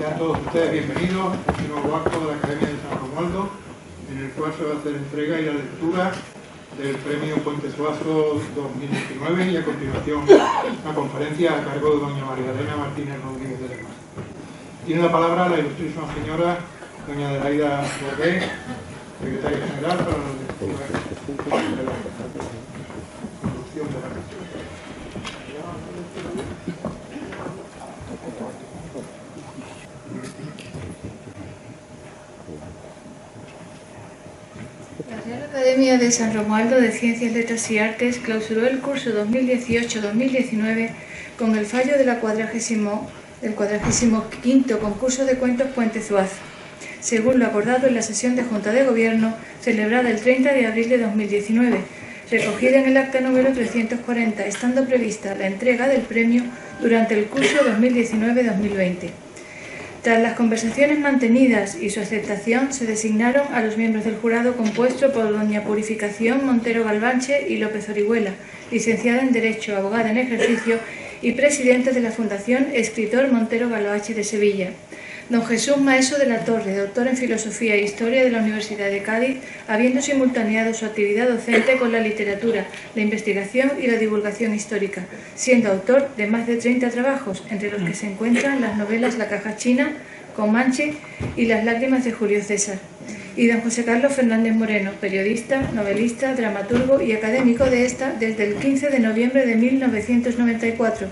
Sean todos ustedes bienvenidos a este nuevo acto de la Academia de San Romualdo, en el cual se va a hacer entrega y la lectura del Premio Puente Suazo 2019 y a continuación la conferencia a cargo de doña María Elena Martínez Rodríguez de la Mas. Tiene la palabra la ilustrísima señora doña Adelaida Borré, secretaria general para la lectura de la conducción de la La Real Academia de San Romualdo de Ciencias, Letras y Artes clausuró el curso 2018-2019 con el fallo del 45º concurso de cuentos Puente Suazo, según lo acordado en la sesión de Junta de Gobierno celebrada el 30 de abril de 2019, recogida en el acta número 340, estando prevista la entrega del premio durante el curso 2019-2020. Tras las conversaciones mantenidas y su aceptación, se designaron a los miembros del jurado compuesto por doña Purificación Montero Galvanche y López Orihuela, licenciada en Derecho, abogada en ejercicio y presidente de la Fundación Escritor Montero Galvanche de Sevilla; don Jesús Maeso de la Torre, doctor en Filosofía e Historia de la Universidad de Cádiz, habiendo simultaneado su actividad docente con la literatura, la investigación y la divulgación histórica, siendo autor de más de 30 trabajos, entre los que se encuentran las novelas La caja china, Comanche y Las lágrimas de Julio César; y don José Carlos Fernández Moreno, periodista, novelista, dramaturgo y académico de esta desde el 15 de noviembre de 1994,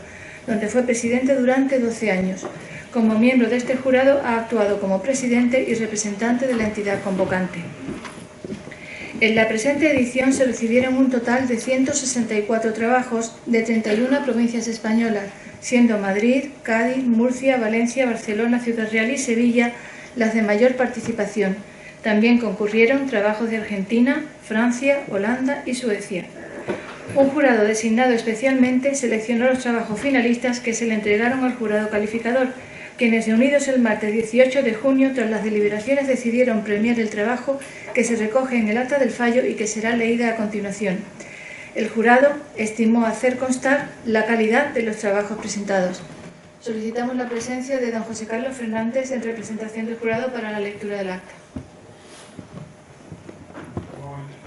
donde fue presidente durante 12 años. Como miembro de este jurado ha actuado como presidente y representante de la entidad convocante. En la presente edición se recibieron un total de 164 trabajos de 31 provincias españolas, siendo Madrid, Cádiz, Murcia, Valencia, Barcelona, Ciudad Real y Sevilla las de mayor participación. También concurrieron trabajos de Argentina, Francia, Holanda y Suecia. Un jurado designado especialmente seleccionó los trabajos finalistas que se le entregaron al jurado calificador, quienes, reunidos el martes 18 de junio, tras las deliberaciones, decidieron premiar el trabajo que se recoge en el acta del fallo y que será leída a continuación. El jurado estimó hacer constar la calidad de los trabajos presentados. Solicitamos la presencia de don José Carlos Fernández en representación del jurado para la lectura del acta.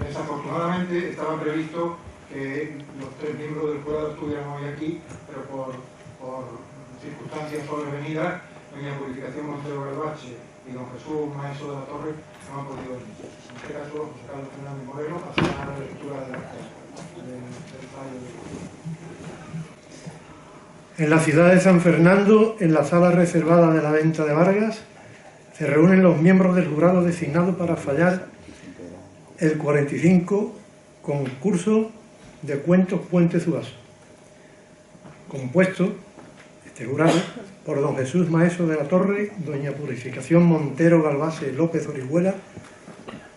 Desafortunadamente estaba previsto que los tres miembros del jurado estuvieran hoy aquí, pero por circunstancias sobrevenidas, doña Purificación Montero Galvanche y don Jesús Maeso de la Torre no han podido venir. En este caso, José Carlos Fernández Moreno pasará a la lectura del fallo. En la ciudad de San Fernando, en la sala reservada de la Venta de Vargas, se reúnen los miembros del jurado designado para fallar el 45 concurso de cuentos Puente Suazo, compuesto este jurado por don Jesús Maeso de la Torre, doña Purificación Montero Galvanche López Orihuela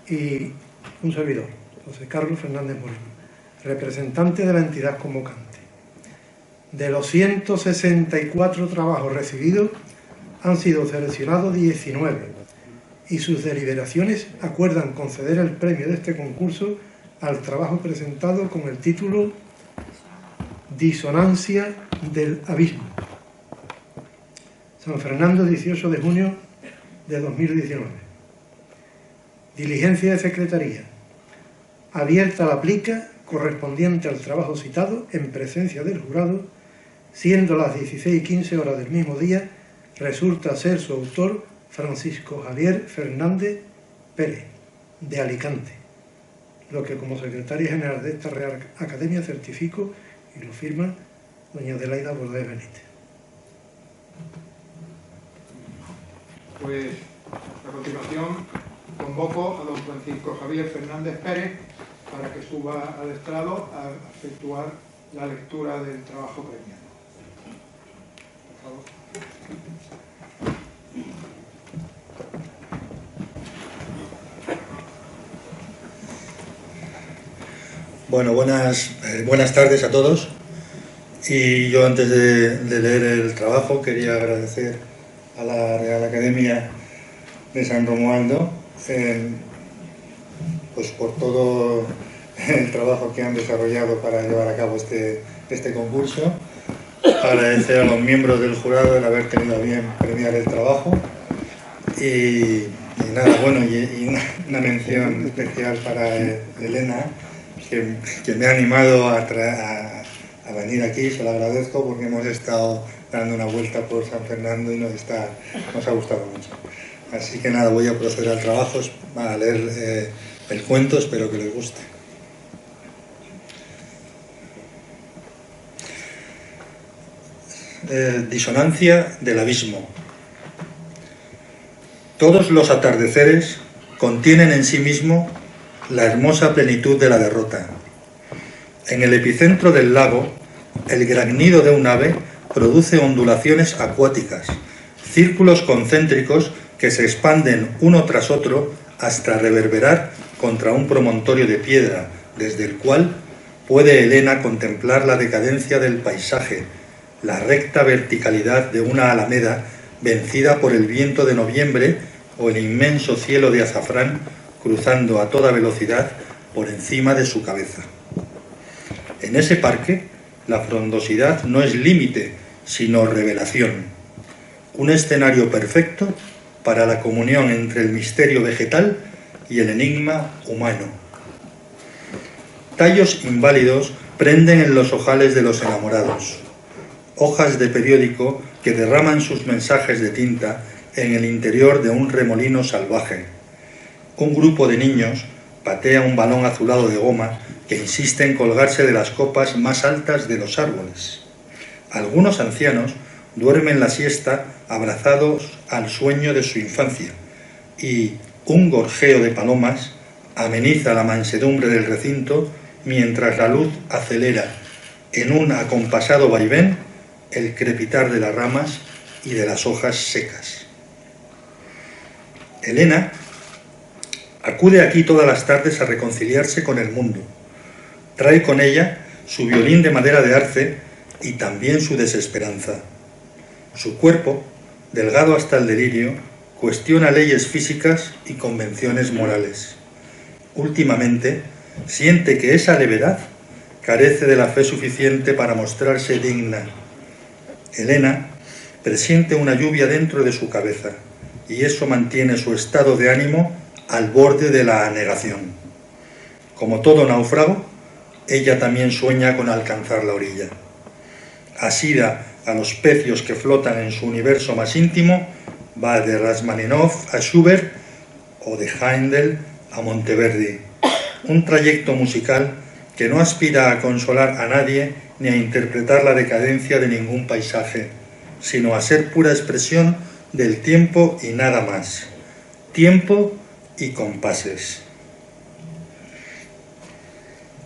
y un servidor, José Carlos Fernández Moreno, representante de la entidad convocante. De los 164 trabajos recibidos, han sido seleccionados 19 y sus deliberaciones acuerdan conceder el premio de este concurso al trabajo presentado con el título Disonancia del Abismo. San Fernando, 18 de junio de 2019. Diligencia de Secretaría. Abierta la plica correspondiente al trabajo citado en presencia del jurado, siendo las 16:15 horas del mismo día, resulta ser su autor Francisco Javier Fernández Pérez, de Alicante, lo que como secretaria general de esta Real Academia certifico y lo firma doña Adelaida Borré Benítez. Pues a continuación convoco a don Francisco Javier Fernández Pérez para que suba al estrado a efectuar la lectura del trabajo premiado. Por favor. Bueno, buenas tardes a todos. Y yo, antes de leer el trabajo, quería agradecer a la Real Academia de San Romualdo pues por todo el trabajo que han desarrollado para llevar a cabo este concurso, agradecer a los miembros del jurado el haber tenido a bien premiar el trabajo y nada, bueno, y una mención especial para Elena, que me ha animado a venir aquí. Se lo agradezco porque hemos estado dando una vuelta por San Fernando y nos ha gustado mucho. Así que nada, voy a proceder al trabajo, a leer el cuento, espero que les guste. Disonancia del abismo. Todos los atardeceres contienen en sí mismo la hermosa plenitud de la derrota. En el epicentro del lago, el graznido de un ave produce ondulaciones acuáticas, círculos concéntricos que se expanden uno tras otro hasta reverberar contra un promontorio de piedra, desde el cual puede Elena contemplar la decadencia del paisaje, la recta verticalidad de una alameda vencida por el viento de noviembre o el inmenso cielo de azafrán cruzando a toda velocidad por encima de su cabeza. En ese parque, la frondosidad no es límite, sino revelación. Un escenario perfecto para la comunión entre el misterio vegetal y el enigma humano. Tallos inválidos prenden en los ojales de los enamorados. Hojas de periódico que derraman sus mensajes de tinta en el interior de un remolino salvaje. Un grupo de niños patea un balón azulado de goma que insiste en colgarse de las copas más altas de los árboles. Algunos ancianos duermen la siesta abrazados al sueño de su infancia y un gorjeo de palomas ameniza la mansedumbre del recinto mientras la luz acelera en un acompasado vaivén el crepitar de las ramas y de las hojas secas. Elena acude aquí todas las tardes a reconciliarse con el mundo. Trae con ella su violín de madera de arce y también su desesperanza. Su cuerpo, delgado hasta el delirio, cuestiona leyes físicas y convenciones morales. Últimamente, siente que esa levedad carece de la fe suficiente para mostrarse digna. Elena presiente una lluvia dentro de su cabeza y eso mantiene su estado de ánimo al borde de la anegación. Como todo náufrago, ella también sueña con alcanzar la orilla. Asida a los pecios que flotan en su universo más íntimo, va de Rachmaninoff a Schubert o de Händel a Monteverdi. Un trayecto musical que no aspira a consolar a nadie ni a interpretar la decadencia de ningún paisaje, sino a ser pura expresión del tiempo y nada más. Tiempo y compases.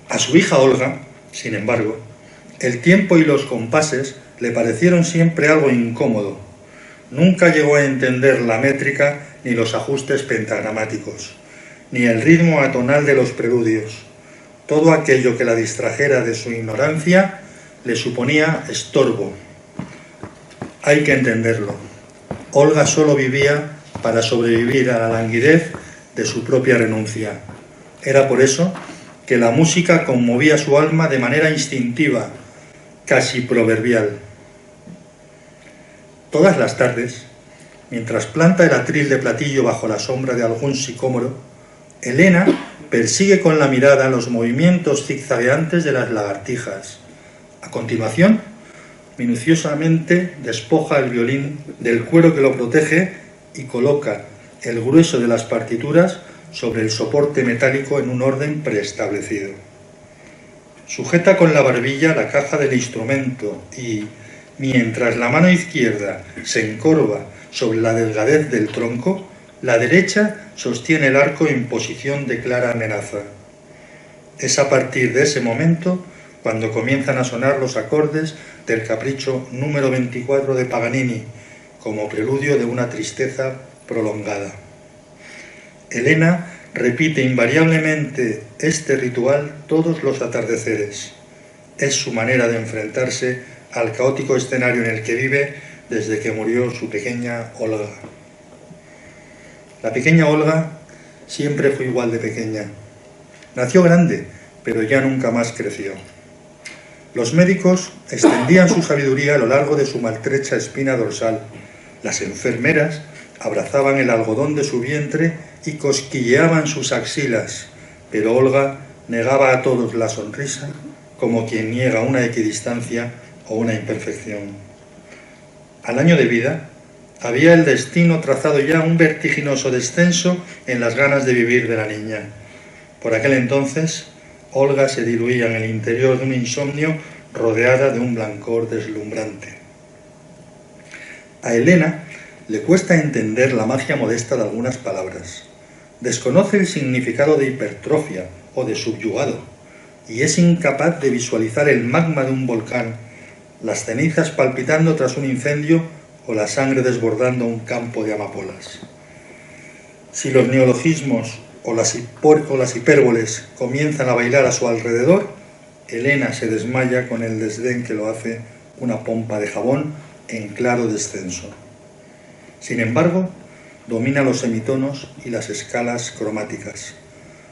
A su hija Olga, sin embargo, el tiempo y los compases le parecieron siempre algo incómodo. Nunca llegó a entender la métrica ni los ajustes pentagramáticos, ni el ritmo atonal de los preludios. Todo aquello que la distrajera de su ignorancia le suponía estorbo. Hay que entenderlo. Olga solo vivía para sobrevivir a la languidez de su propia renuncia. Era por eso que la música conmovía su alma de manera instintiva, casi proverbial. Todas las tardes, mientras planta el atril de platillo bajo la sombra de algún sicómoro, Elena persigue con la mirada los movimientos zigzagueantes de las lagartijas. A continuación, minuciosamente despoja el violín del cuero que lo protege y coloca el grueso de las partituras sobre el soporte metálico en un orden preestablecido. Sujeta con la barbilla la caja del instrumento y, mientras la mano izquierda se encorva sobre la delgadez del tronco, la derecha sostiene el arco en posición de clara amenaza. Es a partir de ese momento cuando comienzan a sonar los acordes del capricho número 24 de Paganini, como preludio de una tristeza prolongada. Elena repite invariablemente este ritual todos los atardeceres. Es su manera de enfrentarse al caótico escenario en el que vive desde que murió su pequeña Olga. La pequeña Olga siempre fue igual de pequeña. Nació grande, pero ya nunca más creció. Los médicos extendían su sabiduría a lo largo de su maltrecha espina dorsal. Las enfermeras abrazaban el algodón de su vientre y cosquilleaban sus axilas, pero Olga negaba a todos la sonrisa como quien niega una equidistancia o una imperfección. Al año de vida, había el destino trazado ya un vertiginoso descenso en las ganas de vivir de la niña. Por aquel entonces, Olga se diluía en el interior de un insomnio rodeada de un blancor deslumbrante. A Elena le cuesta entender la magia modesta de algunas palabras. Desconoce el significado de hipertrofia o de subyugado y es incapaz de visualizar el magma de un volcán, las cenizas palpitando tras un incendio o la sangre desbordando un campo de amapolas. Si los neologismos o las hipérboles comienzan a bailar a su alrededor, Elena se desmaya con el desdén que lo hace una pompa de jabón en claro descenso. Sin embargo, domina los semitonos y las escalas cromáticas.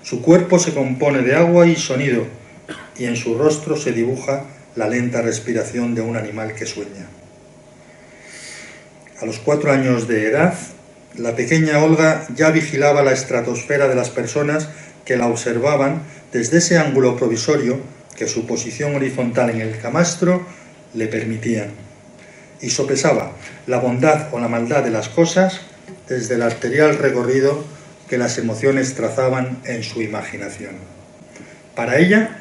Su cuerpo se compone de agua y sonido, y en su rostro se dibuja la lenta respiración de un animal que sueña. A los 4 años de edad, la pequeña Olga ya vigilaba la estratosfera de las personas que la observaban desde ese ángulo provisorio que su posición horizontal en el camastro le permitía, y sopesaba la bondad o la maldad de las cosas desde el arterial recorrido que las emociones trazaban en su imaginación. Para ella,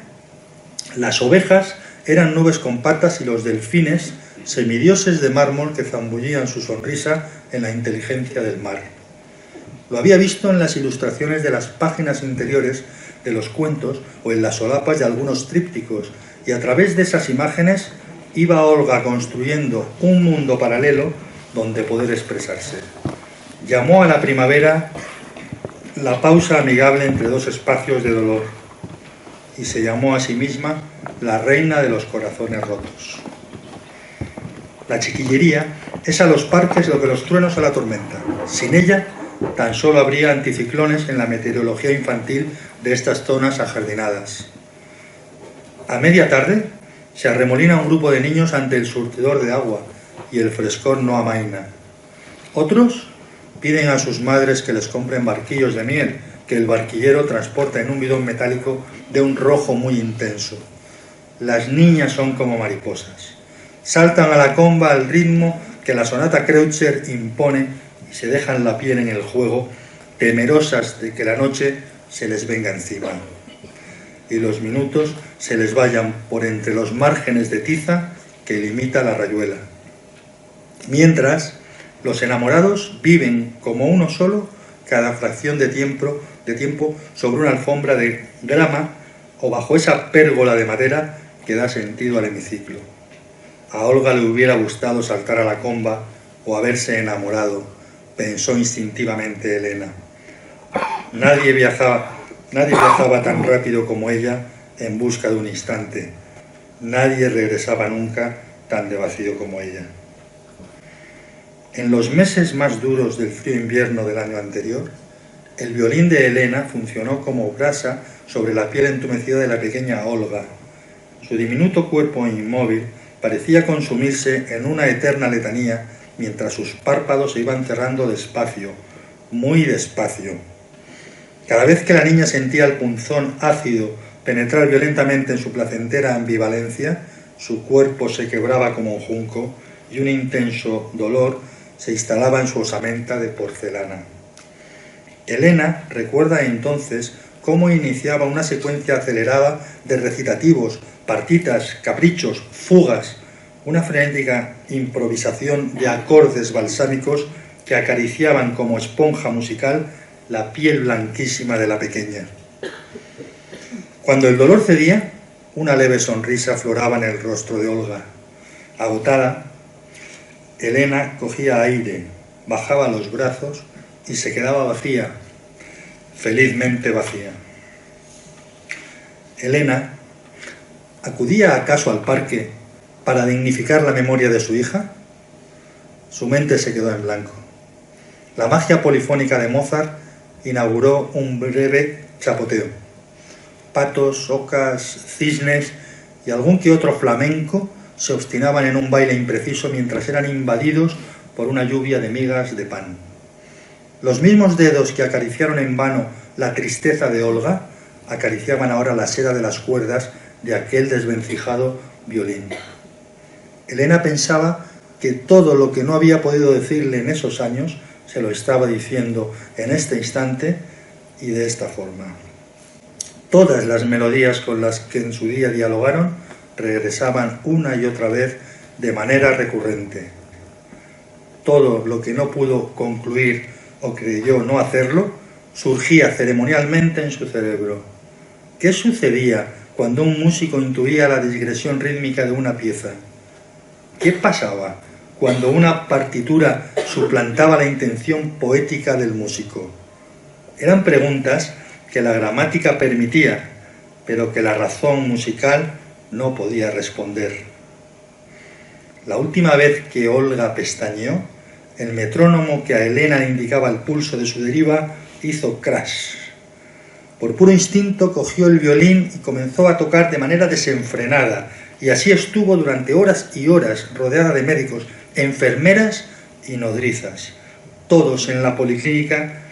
las ovejas eran nubes con patas y los delfines semidioses de mármol que zambullían su sonrisa en la inteligencia del mar. Lo había visto en las ilustraciones de las páginas interiores de los cuentos o en las solapas de algunos trípticos, y a través de esas imágenes iba Olga construyendo un mundo paralelo donde poder expresarse. Llamó a la primavera la pausa amigable entre dos espacios de dolor, y se llamó a sí misma la reina de los corazones rotos. La chiquillería es a los parques lo que los truenos a la tormenta. Sin ella, tan solo habría anticiclones en la meteorología infantil de estas zonas ajardinadas. A media tarde se arremolina un grupo de niños ante el surtidor de agua y el frescor no amaina. Otros piden a sus madres que les compren barquillos de miel que el barquillero transporta en un bidón metálico de un rojo muy intenso. Las niñas son como mariposas. Saltan a la comba al ritmo que la sonata Kreutzer impone y se dejan la piel en el juego, temerosas de que la noche se les venga encima y los minutos se les vayan por entre los márgenes de tiza que limita la rayuela. Mientras, los enamorados viven como uno solo cada fracción de tiempo sobre una alfombra de grama o bajo esa pérgola de madera que da sentido al hemiciclo. A Olga le hubiera gustado saltar a la comba o haberse enamorado, pensó instintivamente Elena. Nadie viajaba tan rápido como ella en busca de un instante. Nadie regresaba nunca tan de vacío como ella. En los meses más duros del frío invierno del año anterior, el violín de Elena funcionó como brasa sobre la piel entumecida de la pequeña Olga. Su diminuto cuerpo inmóvil parecía consumirse en una eterna letanía mientras sus párpados se iban cerrando despacio, muy despacio. Cada vez que la niña sentía el punzón ácido penetrar violentamente en su placentera ambivalencia, su cuerpo se quebraba como un junco y un intenso dolor se instalaba en su osamenta de porcelana. Elena recuerda entonces cómo iniciaba una secuencia acelerada de recitativos, partitas, caprichos, fugas, una frenética improvisación de acordes balsámicos que acariciaban como esponja musical la piel blanquísima de la pequeña. Cuando el dolor cedía, una leve sonrisa afloraba en el rostro de Olga. Agotada, Elena cogía aire, bajaba los brazos y se quedaba vacía, felizmente vacía. Elena, ¿acudía acaso al parque para dignificar la memoria de su hija? Su mente se quedó en blanco. La magia polifónica de Mozart inauguró un breve chapoteo. Patos, ocas, cisnes y algún que otro flamenco se obstinaban en un baile impreciso mientras eran invadidos por una lluvia de migas de pan. Los mismos dedos que acariciaron en vano la tristeza de Olga acariciaban ahora la seda de las cuerdas de aquel desvencijado violín. Elena pensaba que todo lo que no había podido decirle en esos años se lo estaba diciendo en este instante y de esta forma. Todas las melodías con las que en su día dialogaron regresaban una y otra vez de manera recurrente. Todo lo que no pudo concluir o creyó no hacerlo surgía ceremonialmente en su cerebro. ¿Qué sucedía cuando un músico intuía la digresión rítmica de una pieza? ¿Qué pasaba cuando una partitura suplantaba la intención poética del músico? Eran preguntas que la gramática permitía, pero que la razón musical no podía responder. La última vez que Olga pestañeó, el metrónomo que a Elena le indicaba el pulso de su deriva hizo crash. Por puro instinto cogió el violín y comenzó a tocar de manera desenfrenada, y así estuvo durante horas y horas rodeada de médicos, enfermeras y nodrizas. Todos en la policlínica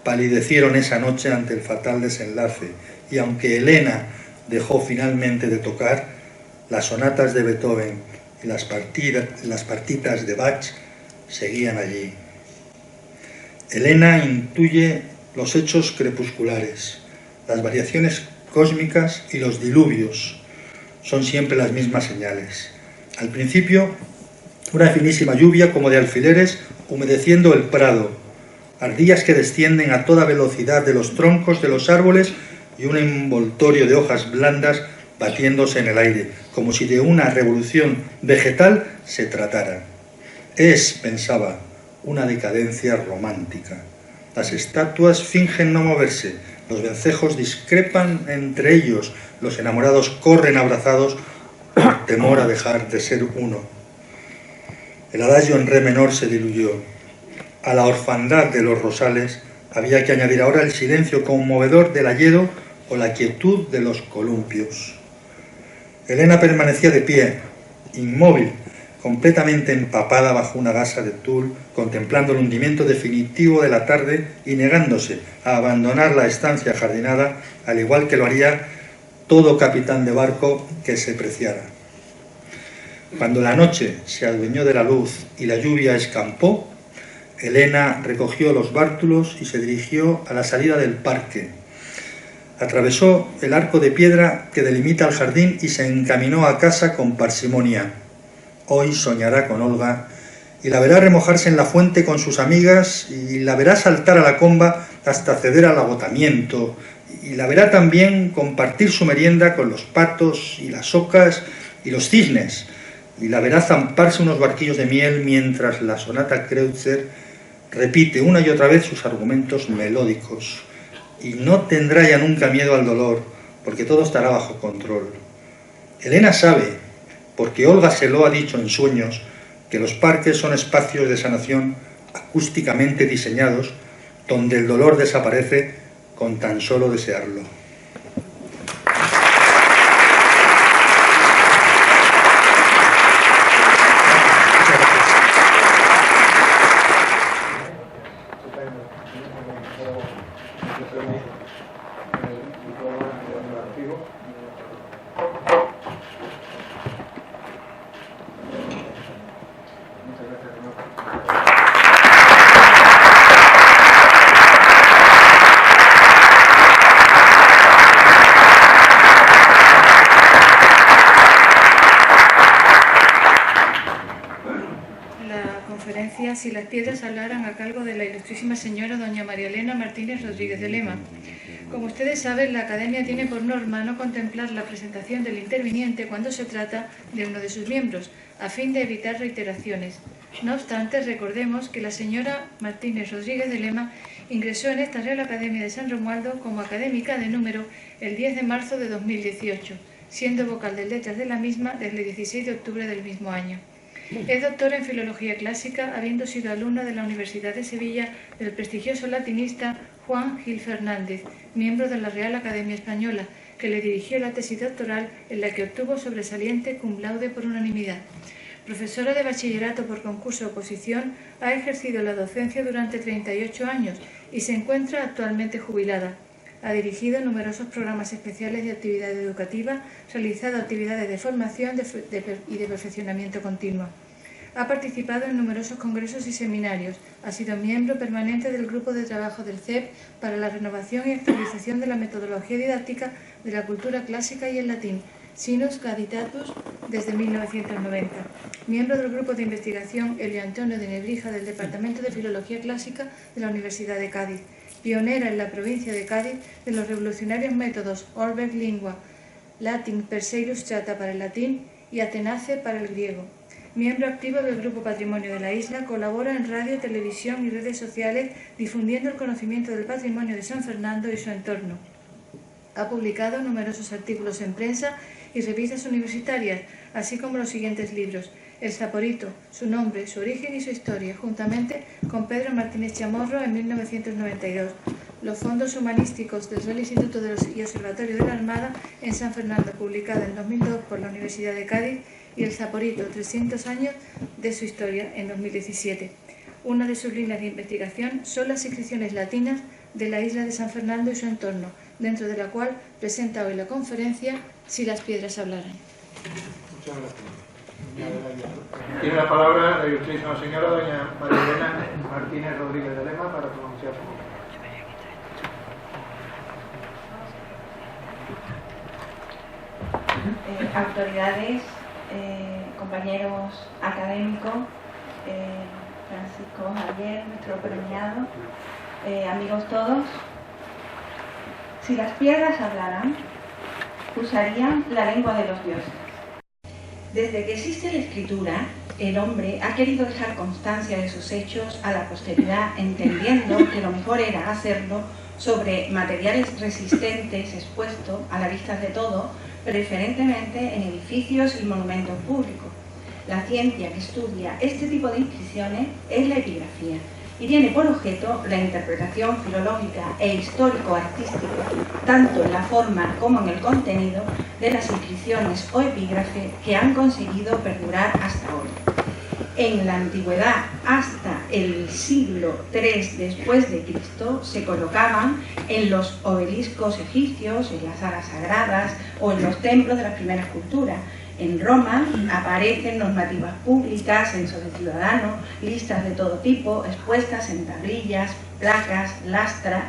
palidecieron esa noche ante el fatal desenlace, y aunque Elena dejó finalmente de tocar, las sonatas de Beethoven y las partitas de Bach seguían allí. Elena intuye los hechos crepusculares, las variaciones cósmicas y los diluvios. Son siempre las mismas señales. Al principio, una finísima lluvia como de alfileres humedeciendo el prado, ardillas que descienden a toda velocidad de los troncos de los árboles y un envoltorio de hojas blandas batiéndose en el aire, como si de una revolución vegetal se tratara. Es, pensaba, una decadencia romántica. Las estatuas fingen no moverse, los vencejos discrepan entre ellos, los enamorados corren abrazados por temor a dejar de ser uno. El adagio en re menor se diluyó. A la orfandad de los rosales había que añadir ahora el silencio conmovedor del hayedo o la quietud de los columpios. Elena permanecía de pie, inmóvil, completamente empapada bajo una gasa de tul, contemplando el hundimiento definitivo de la tarde y negándose a abandonar la estancia jardinada, al igual que lo haría todo capitán de barco que se preciara. Cuando la noche se adueñó de la luz y la lluvia escampó, Elena recogió los bártulos y se dirigió a la salida del parque. Atravesó el arco de piedra que delimita el jardín y se encaminó a casa con parsimonia. Hoy soñará con Olga y la verá remojarse en la fuente con sus amigas y la verá saltar a la comba hasta ceder al agotamiento y la verá también compartir su merienda con los patos y las ocas y los cisnes y la verá zamparse unos barquillos de miel mientras la sonata Kreutzer repite una y otra vez sus argumentos melódicos y no tendrá ya nunca miedo al dolor porque todo estará bajo control. Elena sabe, porque Olga se lo ha dicho en sueños, que los parques son espacios de sanación acústicamente diseñados donde el dolor desaparece con tan solo desearlo. Si las piedras hablaran, a cargo de la ilustrísima señora doña María Elena Martínez Rodríguez de Lema. Como ustedes saben, la Academia tiene por norma no contemplar la presentación del interviniente cuando se trata de uno de sus miembros, a fin de evitar reiteraciones. No obstante, recordemos que la señora Martínez Rodríguez de Lema ingresó en esta Real Academia de San Romualdo como académica de número el 10 de marzo de 2018, siendo vocal de letras de la misma desde el 16 de octubre del mismo año. Es doctora en Filología Clásica, habiendo sido alumna de la Universidad de Sevilla del prestigioso latinista Juan Gil Fernández, miembro de la Real Academia Española, que le dirigió la tesis doctoral en la que obtuvo sobresaliente cum laude por unanimidad. Profesora de bachillerato por concurso oposición, ha ejercido la docencia durante 38 años y se encuentra actualmente jubilada. Ha dirigido numerosos programas especiales de actividad educativa, realizado actividades de formación y de perfeccionamiento continuo. Ha participado en numerosos congresos y seminarios. Ha sido miembro permanente del Grupo de Trabajo del CEP para la renovación y actualización de la metodología didáctica de la cultura clásica y el latín, Sinus Gaditatus, desde 1990. Miembro del Grupo de Investigación Elio Antonio de Nebrija del Departamento de Filología Clásica de la Universidad de Cádiz. Pionera en la provincia de Cádiz de los revolucionarios métodos Orbeck Lingua, Latin per se illustrata para el latín y Atenace para el griego. Miembro activo del Grupo Patrimonio de la Isla, colabora en radio, televisión y redes sociales difundiendo el conocimiento del patrimonio de San Fernando y su entorno. Ha publicado numerosos artículos en prensa y revistas universitarias, así como los siguientes libros: El Saporito, su nombre, su origen y su historia, juntamente con Pedro Martínez Chamorro en 1992. Los fondos humanísticos del Real Instituto y Observatorio de la Armada en San Fernando, publicada en 2002 por la Universidad de Cádiz, y El Saporito, 300 años de su historia, en 2017. Una de sus líneas de investigación son las inscripciones latinas de la isla de San Fernando y su entorno, dentro de la cual presenta hoy la conferencia Si las piedras hablaran. Muchas gracias. Tiene la palabra la ilustrísima señora doña María Elena Martínez Rodríguez de Lema para pronunciar su voto. Autoridades, compañeros académicos, Francisco Javier, nuestro premiado, amigos todos, si las piedras hablaran, usarían la lengua de los dioses. Desde que existe la escritura, el hombre ha querido dejar constancia de sus hechos a la posteridad, entendiendo que lo mejor era hacerlo sobre materiales resistentes expuestos a la vista de todos, preferentemente en edificios y monumentos públicos. La ciencia que estudia este tipo de inscripciones es la epigrafía y tiene por objeto la interpretación filológica e histórico-artística, tanto en la forma como en el contenido de las inscripciones o epígrafes que han conseguido perdurar hasta hoy. En la antigüedad, hasta el siglo III después de Cristo, se colocaban en los obeliscos egipcios, en las salas sagradas o en los templos de las primeras culturas. En Roma aparecen normativas públicas, censos de ciudadanos, listas de todo tipo, expuestas en tablillas, placas, lastra,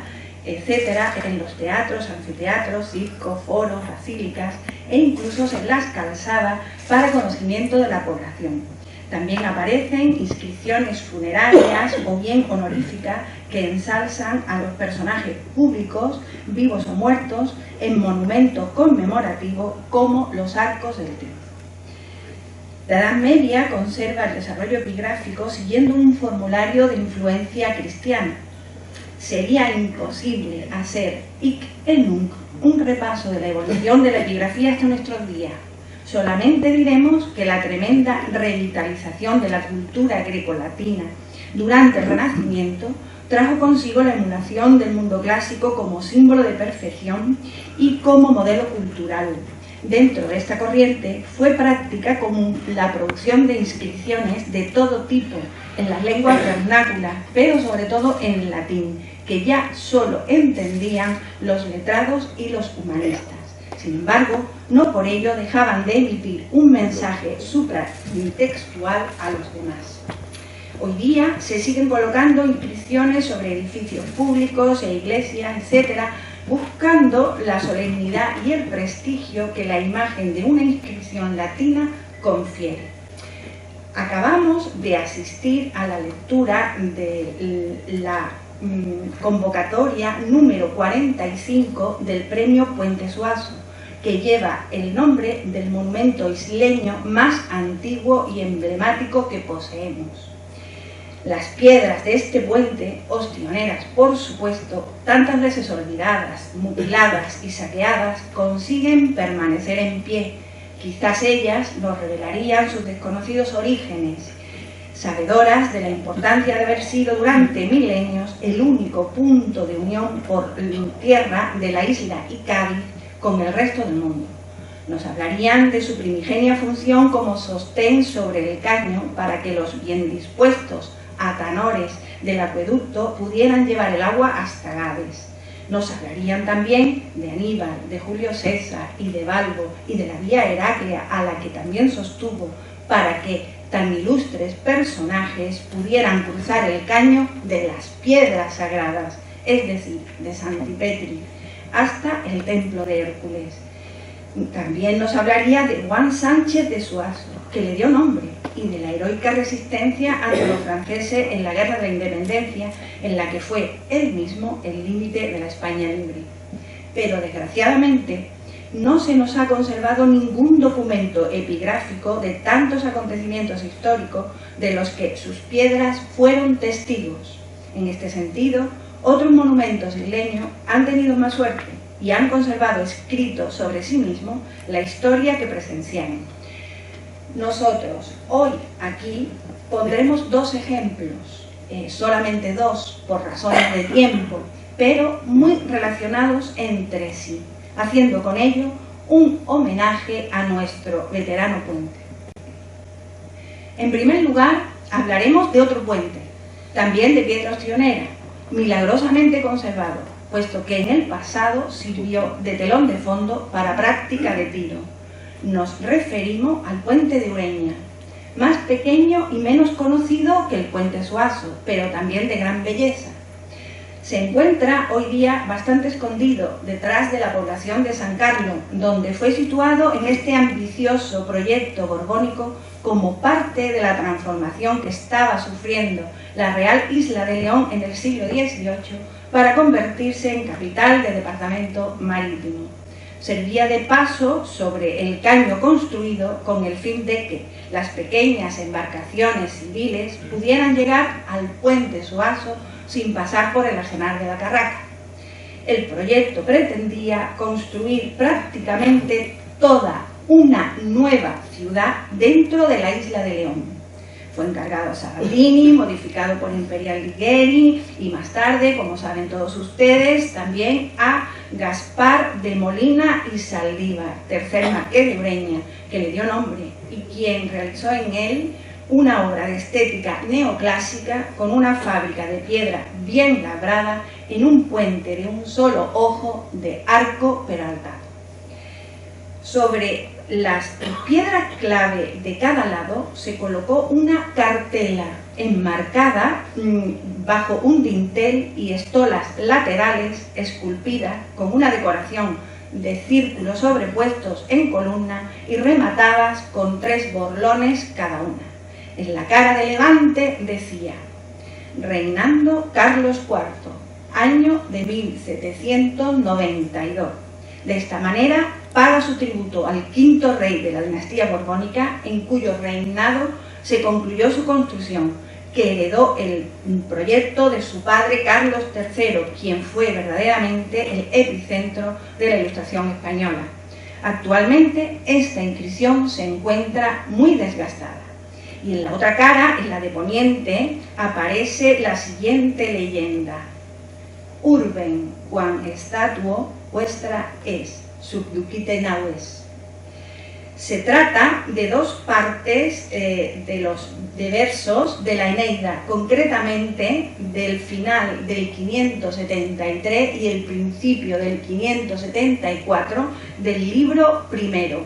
etcétera, en los teatros, anfiteatros, circos, foros, basílicas e incluso en las calzadas para conocimiento de la población. También aparecen inscripciones funerarias o bien honoríficas que ensalzan a los personajes públicos, vivos o muertos, en monumentos conmemorativos como los arcos del triunfo. La Edad Media conserva el desarrollo epigráfico siguiendo un formulario de influencia cristiana. Sería imposible hacer hic et nunc un repaso de la evolución de la epigrafía hasta nuestros días. Solamente diremos que la tremenda revitalización de la cultura grecolatina durante el Renacimiento trajo consigo la emulación del mundo clásico como símbolo de perfección y como modelo cultural. Dentro de esta corriente fue práctica común la producción de inscripciones de todo tipo en las lenguas vernáculas, pero sobre todo en latín, que ya solo entendían los letrados y los humanistas. Sin embargo, no por ello dejaban de emitir un mensaje supraintextual a los demás. Hoy día se siguen colocando inscripciones sobre edificios públicos e iglesias, etc., buscando la solemnidad y el prestigio que la imagen de una inscripción latina confiere. Acabamos de asistir a la lectura de la convocatoria número 45 del Premio Puente Suazo, que lleva el nombre del monumento isleño más antiguo y emblemático que poseemos. Las piedras de este puente, ostioneras por supuesto, tantas veces olvidadas, mutiladas y saqueadas, consiguen permanecer en pie. Quizás ellas nos revelarían sus desconocidos orígenes, sabedoras de la importancia de haber sido durante milenios el único punto de unión por tierra de la isla y Cádiz con el resto del mundo. Nos hablarían de su primigenia función como sostén sobre el caño para que los bien dispuestos atanores del acueducto pudieran llevar el agua hasta Gades. Nos hablarían también de Aníbal, de Julio César y de Balbo y de la vía Heraclea, a la que también sostuvo para que tan ilustres personajes pudieran cruzar el caño de las piedras sagradas, es decir, de Santipetri, hasta el templo de Hércules. También nos hablaría de Juan Sánchez de Suazo, que le dio nombre, y de la heroica resistencia ante los franceses en la Guerra de la Independencia, en la que fue él mismo el límite de la España libre. Pero desgraciadamente no se nos ha conservado ningún documento epigráfico de tantos acontecimientos históricos de los que sus piedras fueron testigos. En este sentido, otros monumentos isleños han tenido más suerte y han conservado escrito sobre sí mismos la historia que presenciaron. Nosotros, hoy, aquí, pondremos dos ejemplos, solamente dos, por razones de tiempo, pero muy relacionados entre sí, haciendo con ello un homenaje a nuestro veterano puente. En primer lugar, hablaremos de otro puente, también de piedra ostionera, milagrosamente conservado, puesto que en el pasado sirvió de telón de fondo para práctica de tiro. Nos referimos al puente de Ureña, más pequeño y menos conocido que el puente Suazo, pero también de gran belleza. Se encuentra hoy día bastante escondido detrás de la población de San Carlos, donde fue situado en este ambicioso proyecto borbónico como parte de la transformación que estaba sufriendo la Real Isla de León en el siglo XVIII para convertirse en capital de departamento marítimo. Servía de paso sobre el caño construido con el fin de que las pequeñas embarcaciones civiles pudieran llegar al puente Suazo sin pasar por el Arsenal de la Carraca. El proyecto pretendía construir prácticamente toda una nueva ciudad dentro de la isla de León. Fue encargado a Sabaldini, modificado por Imperial Ligueri y más tarde, como saben todos ustedes, también a Gaspar de Molina y Saldívar, tercer marqués de Ureña, que le dio nombre y quien realizó en él una obra de estética neoclásica con una fábrica de piedra bien labrada en un puente de un solo ojo de arco peraltado. Sobre las piedras clave de cada lado se colocó una cartela enmarcada bajo un dintel y estolas laterales esculpidas con una decoración de círculos sobrepuestos en columna y rematadas con 3 borlones cada una. En la cara de levante decía: reinando Carlos IV, año de 1792. De esta manera paga su tributo al quinto rey de la dinastía borbónica, en cuyo reinado se concluyó su construcción, que heredó el proyecto de su padre Carlos III, quien fue verdaderamente el epicentro de la Ilustración española. Actualmente esta inscripción se encuentra muy desgastada. Y en la otra cara, en la de poniente, aparece la siguiente leyenda: Urben quam statuo vuestra es, subducite naues. Se trata de dos partes de versos de la Eneida, concretamente del final del 573 y el principio del 574 del libro primero.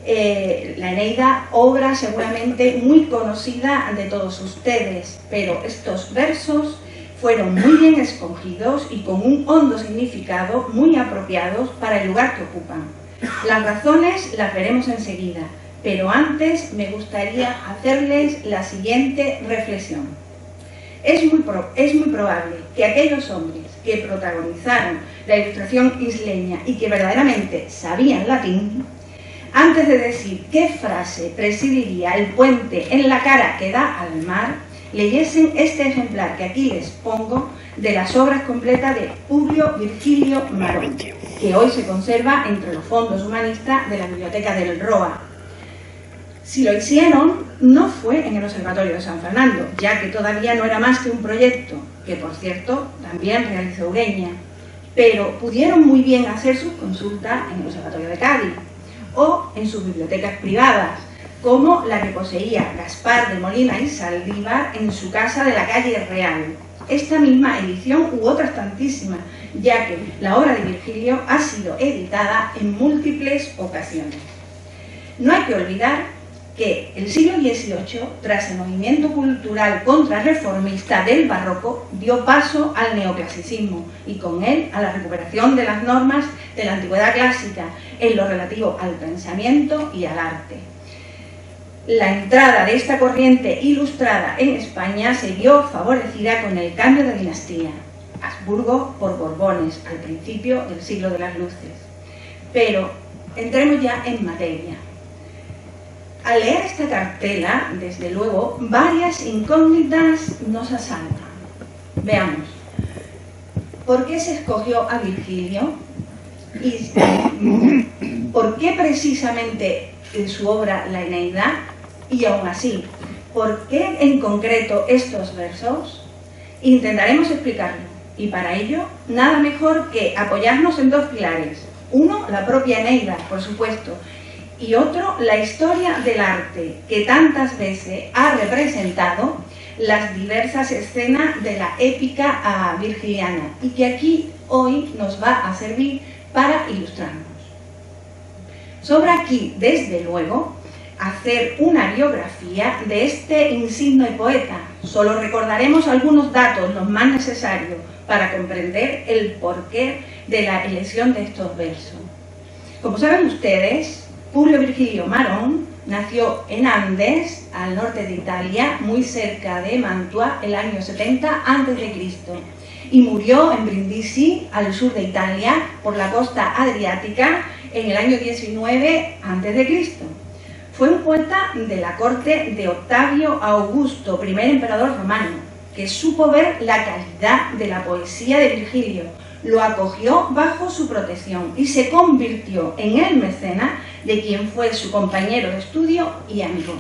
La Eneida, obra seguramente muy conocida de todos ustedes, pero estos versos fueron muy bien escogidos y con un hondo significado muy apropiados para el lugar que ocupan. Las razones las veremos enseguida, pero antes me gustaría hacerles la siguiente reflexión. Es muy probable que aquellos hombres que protagonizaron la Ilustración isleña y que verdaderamente sabían latín, antes de decir qué frase presidiría el puente en la cara que da al mar, leyesen este ejemplar que aquí les pongo de las obras completas de Publio Virgilio Marón, que hoy se conserva entre los fondos humanistas de la Biblioteca del Roa. Si lo hicieron, no fue en el Observatorio de San Fernando, ya que todavía no era más que un proyecto, que por cierto también realizó Ureña. pero pudieron muy bien hacer sus consultas en el Observatorio de Cádiz o en sus bibliotecas privadas, como la que poseía Gaspar de Molina y Saldívar en su casa de la calle Real. Esta misma edición u otras tantísimas, ya que la obra de Virgilio ha sido editada en múltiples ocasiones. No hay que olvidar que el siglo XVIII, tras el movimiento cultural contrarreformista del barroco, dio paso al neoclasicismo y con él a la recuperación de las normas de la antigüedad clásica en lo relativo al pensamiento y al arte. La entrada de esta corriente ilustrada en España se vio favorecida con el cambio de dinastía, Habsburgo por Borbones, al principio del siglo de las luces. Pero entremos ya en materia. Al leer esta cartela, desde luego, varias incógnitas nos asaltan. Veamos, ¿por qué se escogió a Virgilio? ¿Y por qué precisamente en su obra La Eneida? Y aún así, ¿por qué en concreto estos versos? Intentaremos explicarlo, y para ello, nada mejor que apoyarnos en dos pilares. Uno, la propia Eneida, por supuesto, y otro, la historia del arte, que tantas veces ha representado las diversas escenas de la épica virgiliana, y que aquí hoy nos va a servir para ilustrarnos. Sobra aquí, desde luego, hacer una biografía de este insigne poeta. Solo recordaremos algunos datos, los más necesarios, para comprender el porqué de la elección de estos versos. Como saben ustedes, Publio Virgilio Marón nació en Andes, al norte de Italia, muy cerca de Mantua, el año 70 a.C., y murió en Brindisi, al sur de Italia, por la costa adriática, en el año 19 a.C. Fue un poeta de la corte de Octavio Augusto, primer emperador romano, que supo ver la calidad de la poesía de Virgilio, lo acogió bajo su protección y se convirtió en el mecenas de quien fue su compañero de estudio y amigo.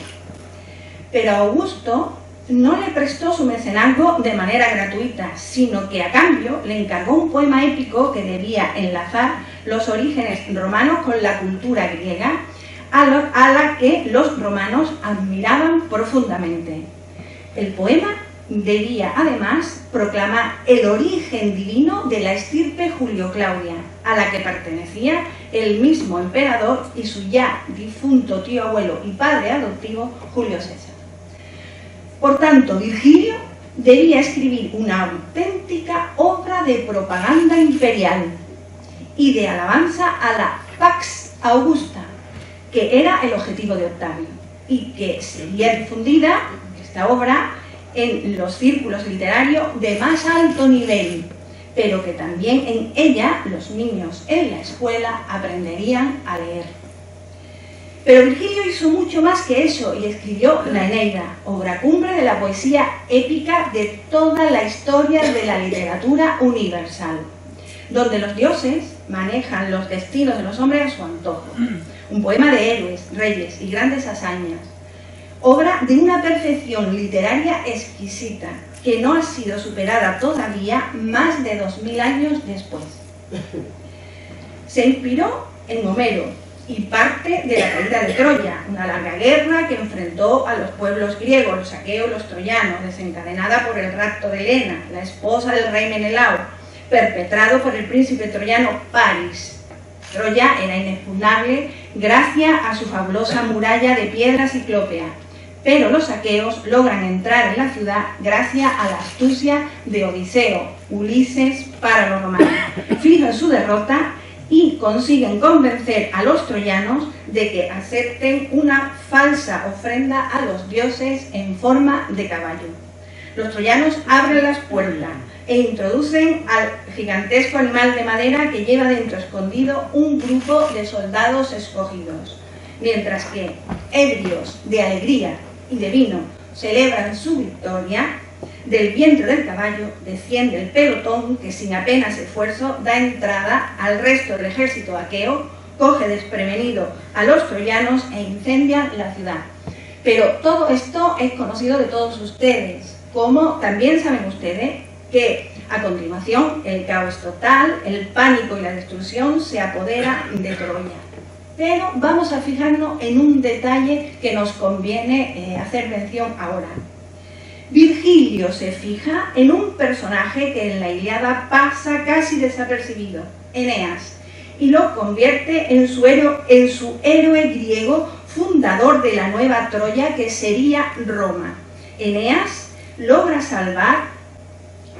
Pero Augusto no le prestó su mecenazgo de manera gratuita, sino que a cambio le encargó un poema épico que debía enlazar los orígenes romanos con la cultura griega, a la que los romanos admiraban profundamente. El poema debía además proclamar el origen divino de la estirpe Julio-Claudia, a la que pertenecía el mismo emperador y su ya difunto tío abuelo y padre adoptivo Julio César. Por tanto, Virgilio debía escribir una auténtica obra de propaganda imperial y de alabanza a la Pax Augusta, que era el objetivo de Octavio, y que sería difundida, esta obra, en los círculos literarios de más alto nivel, pero que también en ella los niños en la escuela aprenderían a leer. Pero Virgilio hizo mucho más que eso y escribió La Eneida, obra cumbre de la poesía épica de toda la historia de la literatura universal, donde los dioses manejan los destinos de los hombres a su antojo. Un poema de héroes, reyes y grandes hazañas, obra de una perfección literaria exquisita, que no ha sido superada todavía más de 2000 años después. Se inspiró en Homero y parte de la caída de Troya, una larga guerra que enfrentó a los pueblos griegos, los aqueos, los troyanos, desencadenada por el rapto de Helena, la esposa del rey Menelao, perpetrado por el príncipe troyano Paris. Troya era inexpugnable gracias a su fabulosa muralla de piedra ciclópea, pero los aqueos logran entrar en la ciudad gracias a la astucia de Odiseo, Ulises, para los romanos. Fijan su derrota y consiguen convencer a los troyanos de que acepten una falsa ofrenda a los dioses en forma de caballo. Los troyanos abren las puertas e introducen al gigantesco animal de madera que lleva dentro escondido un grupo de soldados escogidos, mientras que, ebrios de alegría y de vino, celebran su victoria. Del vientre del caballo desciende el pelotón que sin apenas esfuerzo da entrada al resto del ejército aqueo, coge desprevenido a los troyanos e incendia la ciudad. Pero todo esto es conocido de todos ustedes, como también saben ustedes que A continuación, el caos total, el pánico y la destrucción se apodera de Troya. Pero vamos a fijarnos en un detalle que nos conviene hacer mención ahora. Virgilio se fija en un personaje que en la Ilíada pasa casi desapercibido, Eneas, y lo convierte en su héroe griego fundador de la nueva Troya, que sería Roma. Eneas logra salvar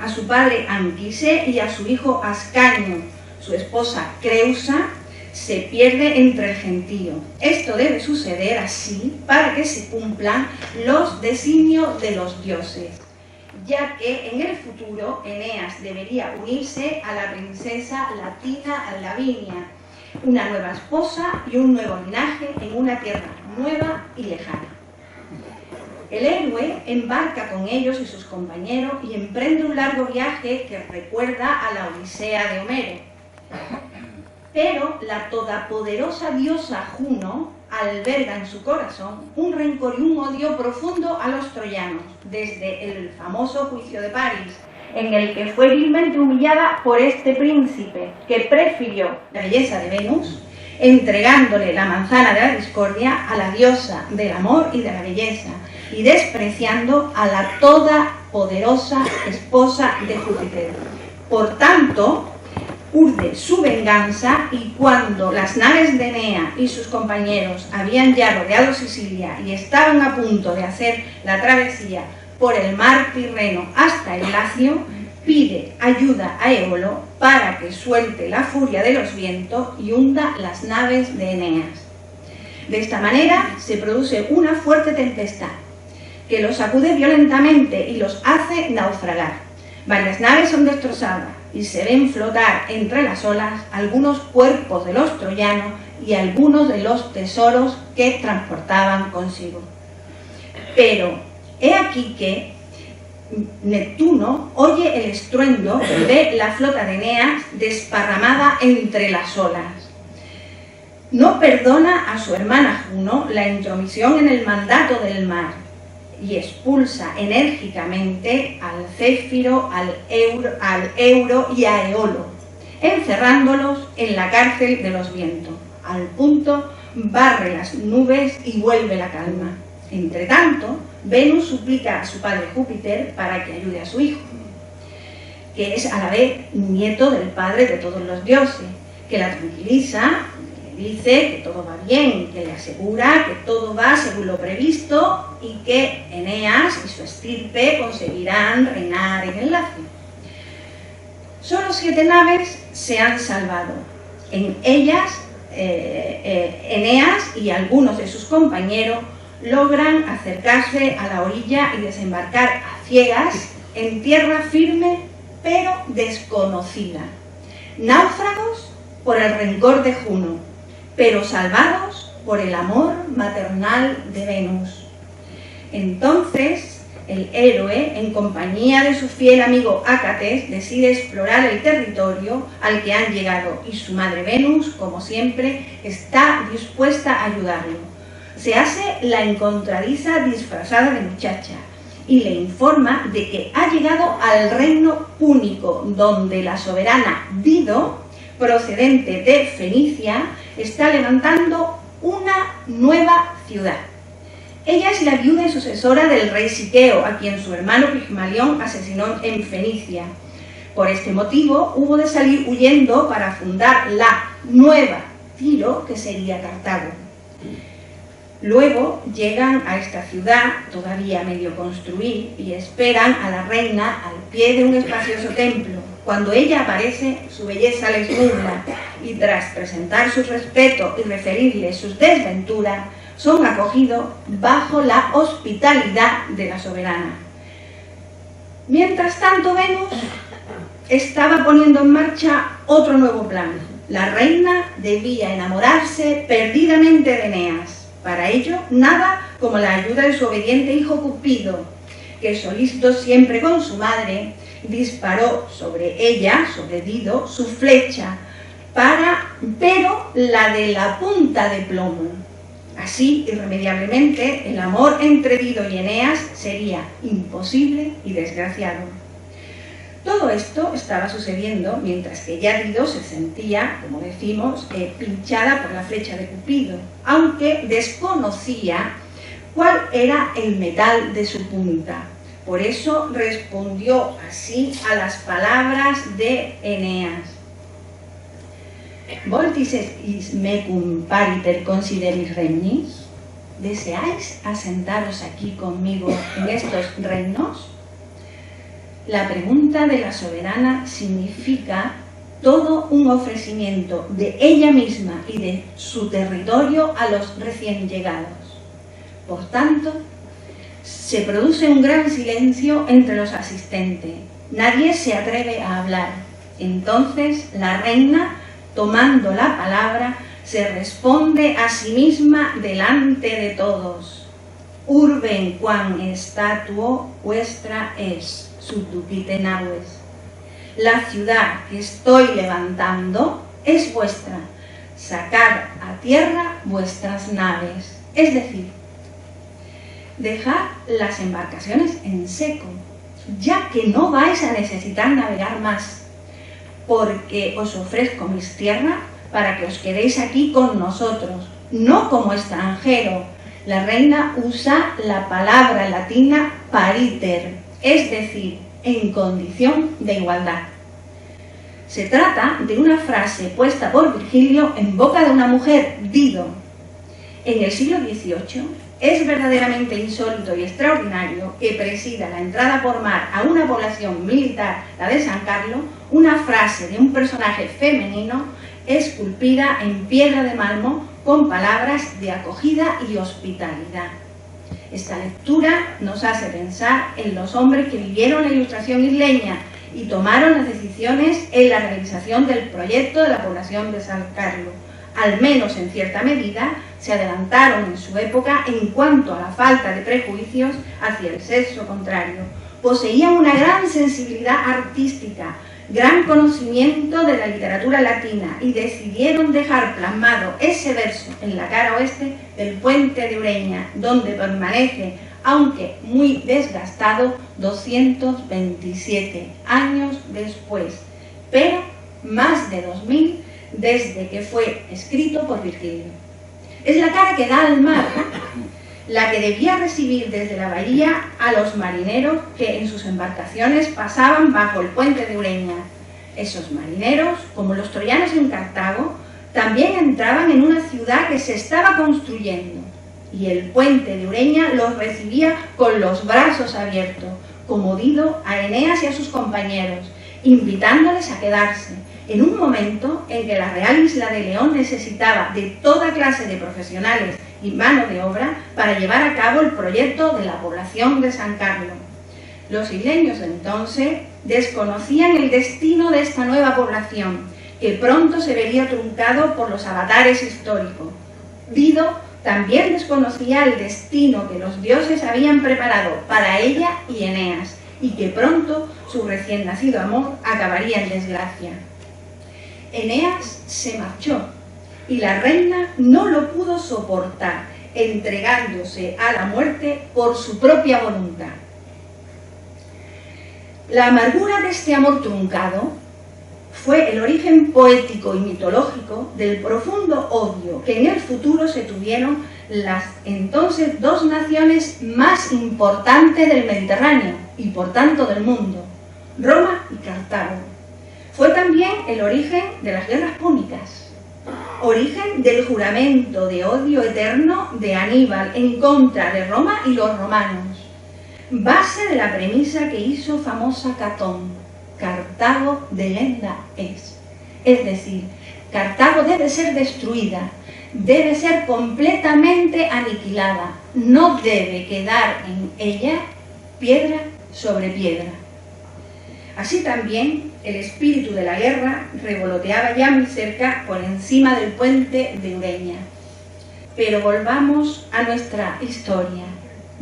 a su padre Anquise y a su hijo Ascanio. Su esposa Creusa se pierde entre el gentío. Esto debe suceder así para que se cumplan los designios de los dioses, ya que en el futuro Eneas debería unirse a la princesa latina Lavinia, una nueva esposa y un nuevo linaje en una tierra nueva y lejana. El héroe embarca con ellos y sus compañeros y emprende un largo viaje que recuerda a la Odisea de Homero. Pero la todopoderosa diosa Juno alberga en su corazón un rencor y un odio profundo a los troyanos, desde el famoso juicio de París, en el que fue vilmente humillada por este príncipe, que prefirió la belleza de Venus, entregándole la manzana de la discordia a la diosa del amor y de la belleza, y despreciando a la todopoderosa esposa de Júpiter. Por tanto, urde su venganza, y cuando las naves de Enea y sus compañeros habían ya rodeado Sicilia y estaban a punto de hacer la travesía por el mar Tirreno hasta el Lacio, pide ayuda a Éolo para que suelte la furia de los vientos y hunda las naves de Eneas. De esta manera se produce una fuerte tempestad que los sacude violentamente y los hace naufragar. Varias naves son destrozadas y se ven flotar entre las olas algunos cuerpos de los troyanos y algunos de los tesoros que transportaban consigo. Pero he aquí que Neptuno oye el estruendo de la flota de Eneas desparramada entre las olas. No perdona a su hermana Juno la intromisión en el mandato del mar y expulsa enérgicamente al Céfiro, al Euro y a Eolo, encerrándolos en la cárcel de los vientos. Al punto barre las nubes y vuelve la calma. Entre tanto, Venus suplica a su padre Júpiter para que ayude a su hijo, que es a la vez nieto del padre de todos los dioses, que la tranquiliza, le dice que todo va bien, que le asegura que todo va según lo previsto y que Eneas y su estirpe conseguirán reinar en el Lacio. Solo 7 naves se han salvado. En ellas, Eneas y algunos de sus compañeros logran acercarse a la orilla y desembarcar a ciegas en tierra firme pero desconocida, náufragos por el rencor de Juno, pero salvados por el amor maternal de Venus. Entonces el héroe, en compañía de su fiel amigo Ácates, decide explorar el territorio al que han llegado, y su madre Venus, como siempre, está dispuesta a ayudarlo. Se hace la encontradiza disfrazada de muchacha y le informa de que ha llegado al reino púnico, donde la soberana Dido, procedente de Fenicia, está levantando una nueva ciudad. Ella es la viuda y sucesora del rey Siqueo, a quien su hermano Pigmalión asesinó en Fenicia. Por este motivo hubo de salir huyendo para fundar la nueva Tiro, que sería Cartago. Luego llegan a esta ciudad, todavía medio construir, y esperan a la reina al pie de un espacioso templo. Cuando ella aparece, su belleza les nubla, y tras presentar sus respetos y referirle sus desventuras, son acogidos bajo la hospitalidad de la soberana. Mientras tanto, Venus estaba poniendo en marcha otro nuevo plan. La reina debía enamorarse perdidamente de Eneas. Para ello, nada como la ayuda de su obediente hijo Cupido, que solícito siempre con su madre, disparó sobre ella, sobre Dido, su flecha, pero la de la punta de plomo. Así, irremediablemente, el amor entre Dido y Eneas sería imposible y desgraciado. Todo esto estaba sucediendo mientras que ella, Dido, se sentía, como decimos, pinchada por la flecha de Cupido, aunque desconocía cuál era el metal de su punta. Por eso respondió así a las palabras de Eneas. Voltis is mecum pariter consideris regnis? ¿Deseáis asentaros aquí conmigo en estos reinos? La pregunta de la soberana significa todo un ofrecimiento de ella misma y de su territorio a los recién llegados. Por tanto, se produce un gran silencio entre los asistentes. Nadie se atreve a hablar. Entonces, la reina, tomando la palabra, se responde a sí misma delante de todos. Urben quam statuo vuestra es, subducite naves. La ciudad que estoy levantando es vuestra. Sacad a tierra vuestras naves. Es decir, dejad las embarcaciones en seco, ya que no vais a necesitar navegar más, porque os ofrezco mis tierras para que os quedéis aquí con nosotros, no como extranjero. La reina usa la palabra latina pariter, es decir, en condición de igualdad. Se trata de una frase puesta por Virgilio en boca de una mujer, Dido. En el siglo XVIII es verdaderamente insólito y extraordinario que presida la entrada por mar a una población militar, la de San Carlos, una frase de un personaje femenino esculpida en piedra de mármol con palabras de acogida y hospitalidad. Esta lectura nos hace pensar en los hombres que vivieron la Ilustración isleña y tomaron las decisiones en la realización del proyecto de la población de San Carlos. Al menos en cierta medida, se adelantaron en su época en cuanto a la falta de prejuicios hacia el sexo contrario. Poseían una gran sensibilidad artística, gran conocimiento de la literatura latina y decidieron dejar plasmado ese verso en la cara oeste del puente de Ureña, donde permanece, aunque muy desgastado, 227 años después, pero más de 2000 desde que fue escrito por Virgilio. Es la cara que da al mar, la que debía recibir desde la bahía a los marineros que en sus embarcaciones pasaban bajo el puente de Ureña. Esos marineros, como los troyanos en Cartago, también entraban en una ciudad que se estaba construyendo, y el puente de Ureña los recibía con los brazos abiertos, como Dido a Eneas y a sus compañeros, invitándoles a quedarse, en un momento en que la Real Isla de León necesitaba de toda clase de profesionales y mano de obra para llevar a cabo el proyecto de la población de San Carlos. Los isleños de entonces desconocían el destino de esta nueva población, que pronto se vería truncado por los avatares históricos. Dido también desconocía el destino que los dioses habían preparado para ella y Eneas, y que pronto su recién nacido amor acabaría en desgracia. Eneas se marchó y la reina no lo pudo soportar, entregándose a la muerte por su propia voluntad. La amargura de este amor truncado fue el origen poético y mitológico del profundo odio que en el futuro se tuvieron las entonces dos naciones más importantes del Mediterráneo y por tanto del mundo, Roma y Cartago. Fue también el origen de las guerras púnicas, origen del juramento de odio eterno de Aníbal en contra de Roma y los romanos, base de la premisa que hizo famosa Catón: Cartago delenda es. Es decir, Cartago debe ser destruida, debe ser completamente aniquilada, no debe quedar en ella piedra sobre piedra. Así también, el espíritu de la guerra revoloteaba ya muy cerca por encima del puente de Ureña. Pero volvamos a nuestra historia.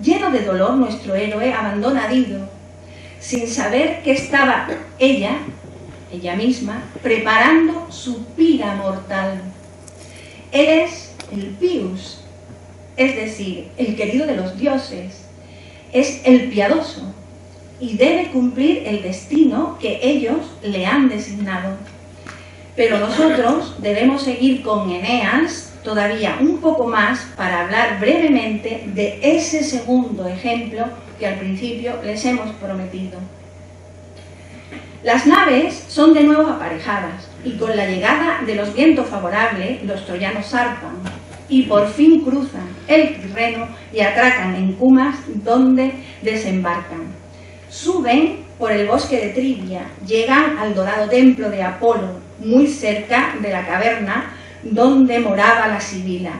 Lleno de dolor, nuestro héroe abandona a Dido, sin saber que estaba ella misma, preparando su pira mortal. Él es el Pius, es decir, el querido de los dioses, es el piadoso. y debe cumplir el destino que ellos le han designado. Pero nosotros debemos seguir con Eneas todavía un poco más para hablar brevemente de ese segundo ejemplo que al principio les hemos prometido. Las naves son de nuevo aparejadas y con la llegada de los vientos favorables los troyanos zarpan y por fin cruzan el Tirreno y atracan en Cumas, donde desembarcan. Suben por el bosque de Trivia, llegan al dorado templo de Apolo, muy cerca de la caverna donde moraba la Sibila,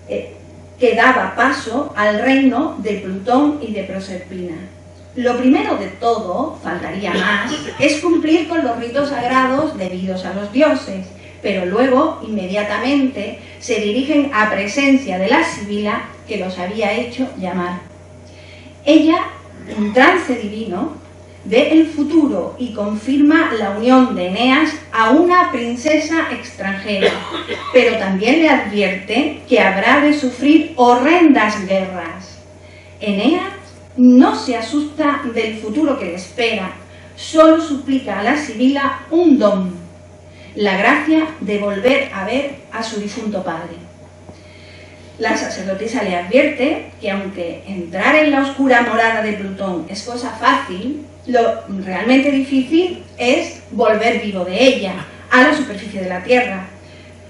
que daba paso al reino de Plutón y de Proserpina. Lo primero de todo, faltaría más, es cumplir con los ritos sagrados debidos a los dioses, pero luego, inmediatamente, se dirigen a presencia de la Sibila que los había hecho llamar. Ella, en trance divino, ve el futuro y confirma la unión de Eneas a una princesa extranjera, pero también le advierte que habrá de sufrir horrendas guerras. Eneas no se asusta del futuro que le espera, solo suplica a la Sibila un don, la gracia de volver a ver a su difunto padre. La sacerdotisa le advierte que aunque entrar en la oscura morada de Plutón es cosa fácil, lo realmente difícil es volver vivo de ella a la superficie de la Tierra,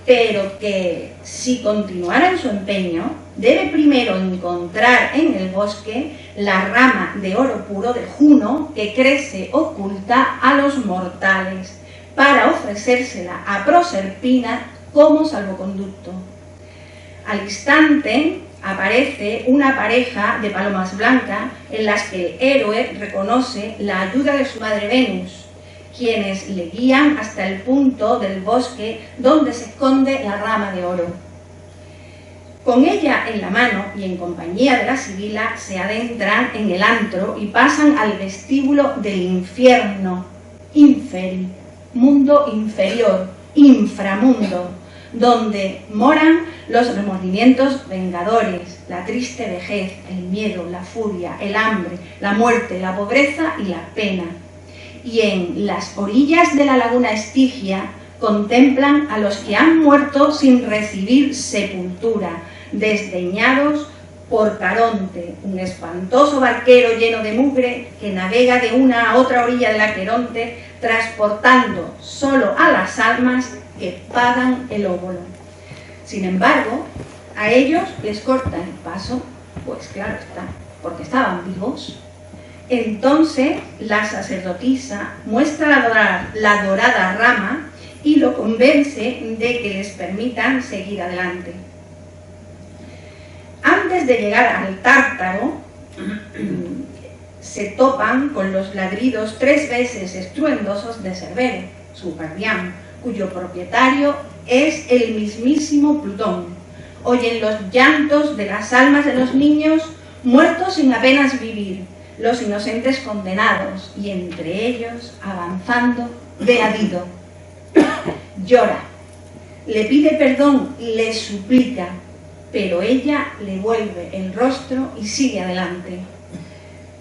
pero que si continuara en su empeño, debe primero encontrar en el bosque la rama de oro puro de Juno que crece oculta a los mortales, para ofrecérsela a Proserpina como salvoconducto. Al instante aparece una pareja de palomas blancas en las que el héroe reconoce la ayuda de su madre Venus, quienes le guían hasta el punto del bosque donde se esconde la rama de oro. Con ella en la mano y en compañía de la Sibila se adentran en el antro y pasan al vestíbulo del infierno, inferi, mundo inferior, inframundo, donde moran los remordimientos vengadores, la triste vejez, el miedo, la furia, el hambre, la muerte, la pobreza y la pena. Y en las orillas de la laguna Estigia contemplan a los que han muerto sin recibir sepultura, desdeñados por Caronte, un espantoso barquero lleno de mugre que navega de una a otra orilla del Aqueronte, transportando solo a las almas que pagan el óbolo. Sin embargo, a ellos les cortan el paso, pues claro está, porque estaban vivos. Entonces la sacerdotisa muestra la dorada rama y lo convence de que les permitan seguir adelante. Antes de llegar al Tártaro, se topan con los ladridos 3 veces estruendosos de Cerbero, su guardián, cuyo propietario es el mismísimo Plutón. Oyen los llantos de las almas de los niños muertos sin apenas vivir, los inocentes condenados, y entre ellos, avanzando, ve a Dido. Llora, le pide perdón, le suplica, pero ella le vuelve el rostro y sigue adelante.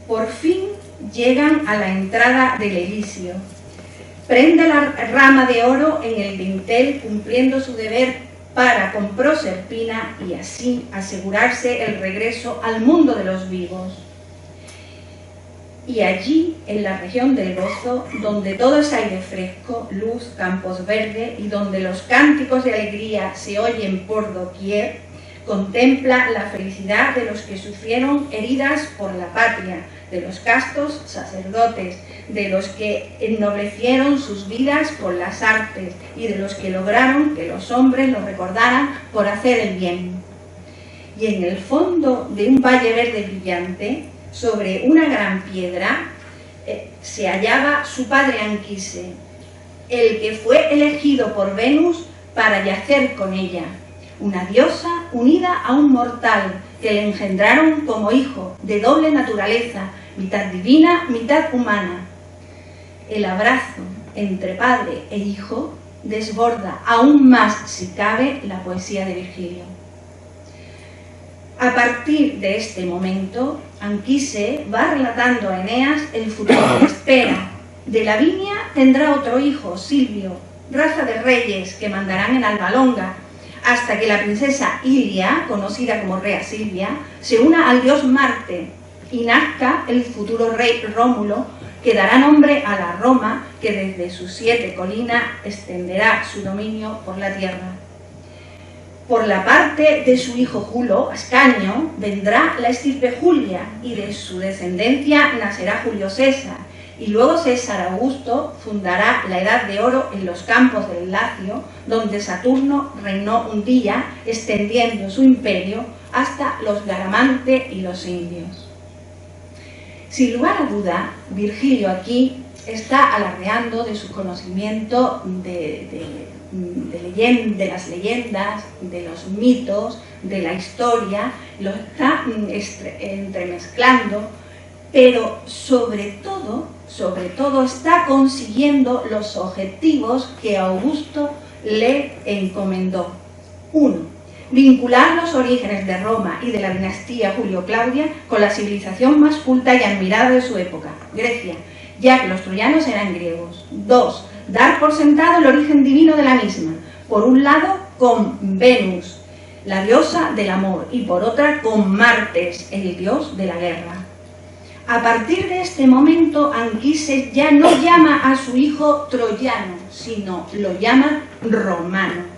Por fin llegan a la entrada del Elíseo. Prende la rama de oro en el dintel, cumpliendo su deber para con Proserpina y así asegurarse el regreso al mundo de los vivos. Y allí, en la región del gozo, donde todo es aire fresco, luz, campos verdes y donde los cánticos de alegría se oyen por doquier, contempla la felicidad de los que sufrieron heridas por la patria, de los castos sacerdotes, de los que ennoblecieron sus vidas por las artes y de los que lograron que los hombres los recordaran por hacer el bien. Y en el fondo de un valle verde brillante, sobre una gran piedra, se hallaba su padre Anquise, el que fue elegido por Venus para yacer con ella, una diosa unida a un mortal que le engendraron como hijo de doble naturaleza, mitad divina, mitad humana. El abrazo entre padre e hijo desborda aún más, si cabe, la poesía de Virgilio. A A partir de este momento, Anquise va relatando a Eneas el futuro que espera. De Lavinia tendrá otro hijo, Silvio, raza de reyes que mandarán en Albalonga, hasta que la princesa Ilia, conocida como Rea Silvia, se una al dios Marte y nazca el futuro rey Rómulo, que dará nombre a la Roma, que desde sus 7 colinas extenderá su dominio por la tierra. Por la parte de su hijo Julo, Ascanio, vendrá la estirpe Julia, y de su descendencia nacerá Julio César, y luego César Augusto fundará la Edad de Oro en los campos del Lacio, donde Saturno reinó un día, extendiendo su imperio hasta los Garamante y los indios. Sin lugar a duda, Virgilio aquí está alardeando de su conocimiento de las leyendas, de los mitos, de la historia, lo está entremezclando, pero sobre todo está consiguiendo los objetivos que Augusto le encomendó. 1. Vincular los orígenes de Roma y de la dinastía Julio-Claudia con la civilización más culta y admirada de su época, Grecia, ya que los troyanos eran griegos. 2. Dar por sentado el origen divino de la misma, por un lado con Venus, la diosa del amor, y por otra con Martes, el dios de la guerra. A partir de este momento, Anquises ya no llama a su hijo troyano, sino lo llama romano.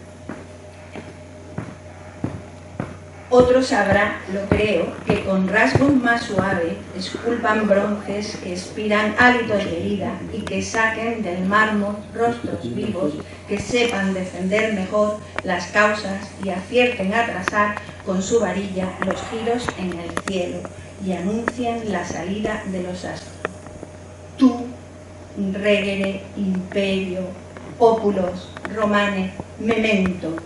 Otros habrá, lo creo, que con rasgos más suaves esculpan bronces que expiran hálito de herida y que saquen del mármol rostros vivos que sepan defender mejor las causas y acierten a trazar con su varilla los giros en el cielo y anuncien la salida de los astros. Tú, regere imperio, populos, romane, memento.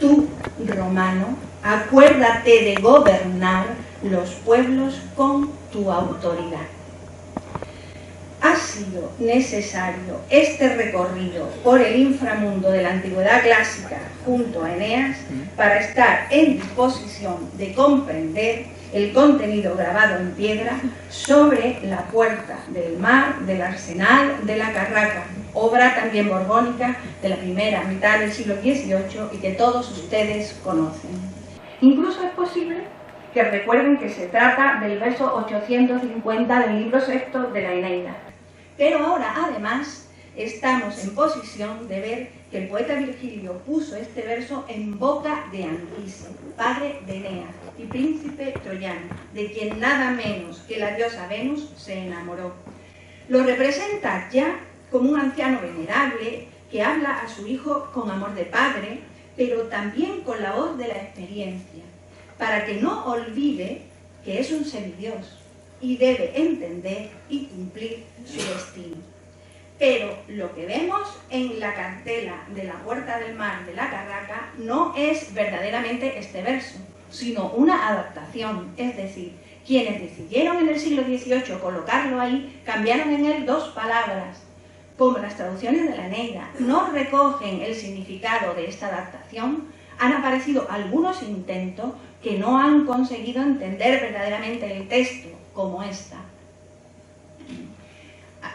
Tú, romano, acuérdate de gobernar los pueblos con tu autoridad. Ha sido necesario este recorrido por el inframundo de la antigüedad clásica junto a Eneas para estar en disposición de comprender el contenido grabado en piedra sobre la puerta del mar del arsenal de la Carraca, obra también borbónica de la primera mitad del siglo XVIII y que todos ustedes conocen. Incluso es posible que recuerden que se trata del verso 850 del libro sexto de la Eneida. Pero ahora, además, estamos en posición de ver que el poeta Virgilio puso este verso en boca de Anquise, padre de Eneas y príncipe troyano, de quien nada menos que la diosa Venus se enamoró. Lo representa ya como un anciano venerable que habla a su hijo con amor de padre, pero también con la voz de la experiencia, para que no olvide que es un semidios y debe entender y cumplir su destino. Pero lo que vemos en la cartela de la Puerta del Mar de la Carraca no es verdaderamente este verso, sino una adaptación, es decir, quienes decidieron en el siglo XVIII colocarlo ahí, cambiaron en él 2 palabras. Como las traducciones de la Eneida no recogen el significado de esta adaptación, han aparecido algunos intentos que no han conseguido entender verdaderamente el texto, como esta.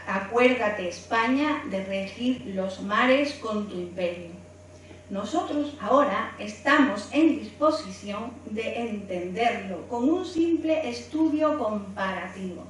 Acuérdate, España, de regir los mares con tu imperio. Nosotros ahora estamos en disposición de entenderlo con un simple estudio comparativo.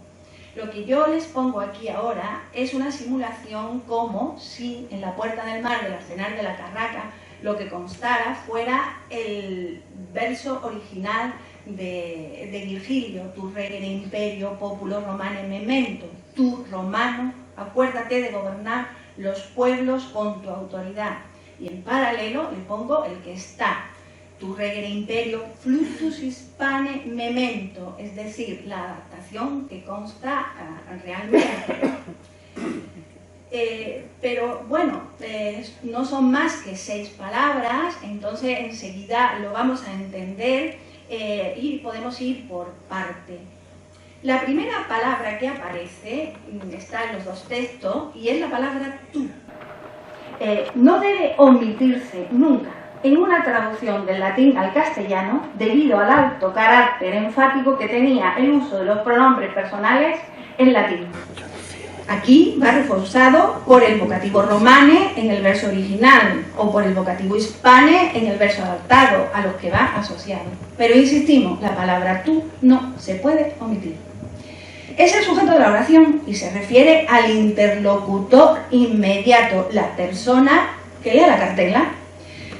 Lo que yo les pongo aquí ahora es una simulación como si en la Puerta del Mar del arsenal de la Carraca lo que constara fuera el verso original de Virgilio, tu regere imperio, populo romane memento. Tú, romano, acuérdate de gobernar los pueblos con tu autoridad. Y en paralelo le pongo el que está, tu regere imperio, fluctus hispane memento, es decir, la adaptación que consta realmente. Pero bueno, no son más que 6 palabras, entonces enseguida lo vamos a entender y podemos ir por parte. La primera palabra que aparece está en los 2 textos y es la palabra tú. No debe omitirse nunca, en una traducción del latín al castellano debido al alto carácter enfático que tenía el uso de los pronombres personales en latín. Aquí va reforzado por el vocativo romane en el verso original o por el vocativo hispane en el verso adaptado, a los que va asociado. Pero insistimos, la palabra tú no se puede omitir. Es el sujeto de la oración y se refiere al interlocutor inmediato, la persona que lee la cartela.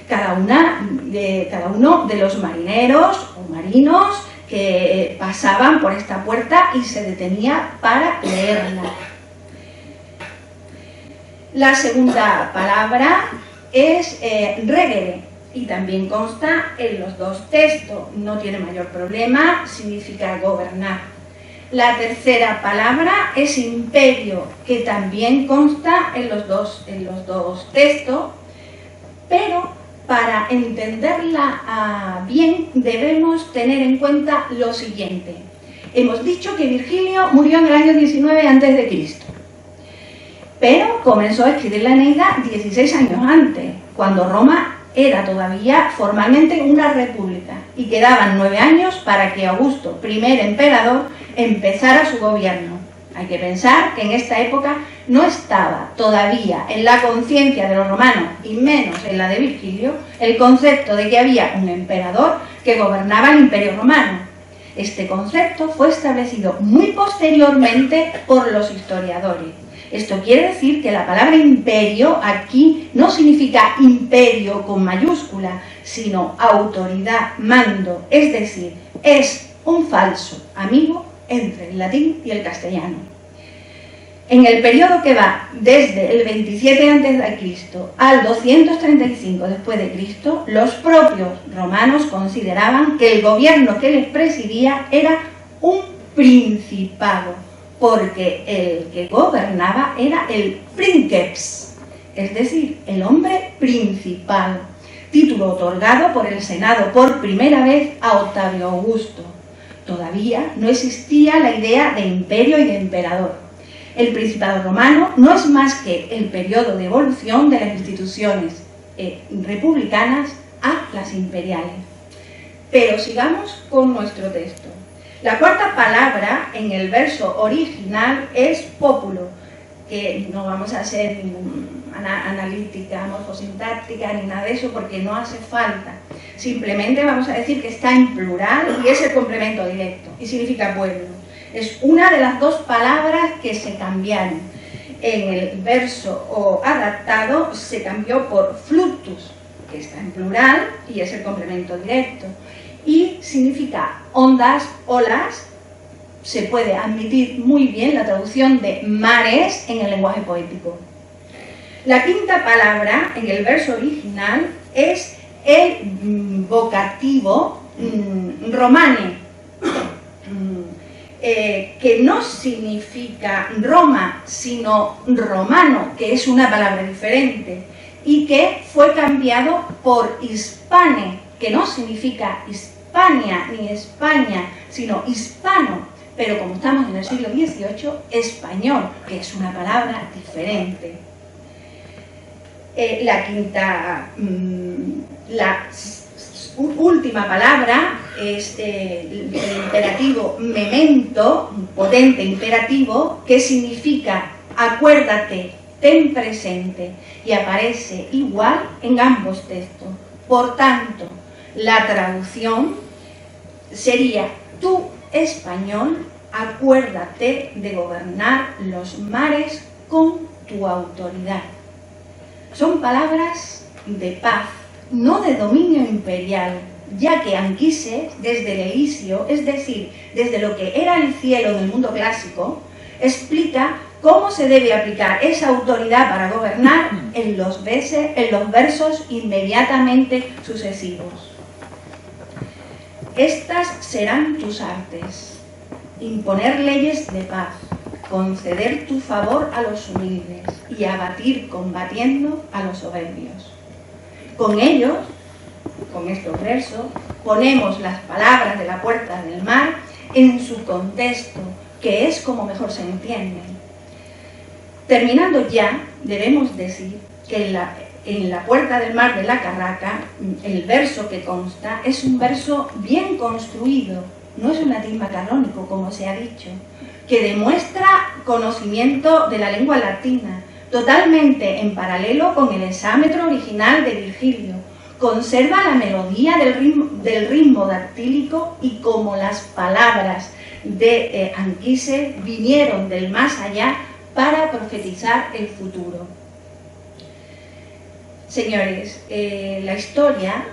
Cada uno de los marineros o marinos que pasaban por esta puerta y se detenía para leerla. La segunda palabra es regere y también consta en los dos textos, no tiene mayor problema, significa gobernar. La tercera palabra es imperio, que también consta en los dos textos, pero para entenderla bien debemos tener en cuenta lo siguiente. Hemos dicho que Virgilio murió en el año 19 a.C., pero comenzó a escribir la Eneida 16 años antes, cuando Roma era todavía formalmente una república y quedaban 9 años para que Augusto, primer emperador, empezara su gobierno. Hay que pensar que en esta época no estaba todavía en la conciencia de los romanos, y menos en la de Virgilio, el concepto de que había un emperador que gobernaba el Imperio Romano. Este concepto fue establecido muy posteriormente por los historiadores. Esto quiere decir que la palabra imperio aquí no significa imperio con mayúscula, sino autoridad, mando, es decir, es un falso amigo entre el latín y el castellano. En el periodo que va desde el 27 a.C. al 235 después de Cristo, los propios romanos consideraban que el gobierno que les presidía era un principado, porque el que gobernaba era el princeps, es decir, el hombre principal, título otorgado por el Senado por primera vez a Octavio Augusto. Todavía no existía la idea de imperio y de emperador. El Principado romano no es más que el periodo de evolución de las instituciones republicanas a las imperiales. Pero sigamos con nuestro texto. La cuarta palabra en el verso original es pópulo, que no vamos a hacer ninguna analítica, morfosintáctica ni nada de eso porque no hace falta. Simplemente vamos a decir que está en plural y es el complemento directo y significa pueblo. Es una de las dos palabras que se cambiaron. En el verso adaptado se cambió por fluctus, que está en plural y es el complemento directo. Y significa ondas, olas. Se puede admitir muy bien la traducción de mares en el lenguaje poético. La quinta palabra en el verso original es el vocativo romane, que no significa Roma, sino romano, que es una palabra diferente, y que fue cambiado por hispane, que no significa Hispania ni España, sino hispano, pero como estamos en el siglo XVIII, español, que es una palabra diferente. La última palabra es el imperativo memento, un potente imperativo, que significa acuérdate, ten presente, y aparece igual en ambos textos. Por tanto, la traducción sería: tú, español, acuérdate de gobernar los mares con tu autoridad. Son palabras de paz, no de dominio imperial, ya que Anquises, desde el Elisio, es decir, desde lo que era el cielo en el mundo clásico, explica cómo se debe aplicar esa autoridad para gobernar en los versos inmediatamente sucesivos. Estas serán tus artes: imponer leyes de paz, conceder tu favor a los humildes y abatir combatiendo a los soberbios. Con ellos, con estos versos, ponemos las palabras de la Puerta del Mar en su contexto, que es como mejor se entienden. Terminando ya, debemos decir que en la Puerta del Mar de la Carraca, el verso que consta es un verso bien construido, no es un atisma canónico, como se ha dicho, que demuestra conocimiento de la lengua latina, totalmente en paralelo con el hexámetro original de Virgilio. Conserva la melodía del ritmo dactílico y como las palabras de Anquises vinieron del más allá para profetizar el futuro. Señores, la historia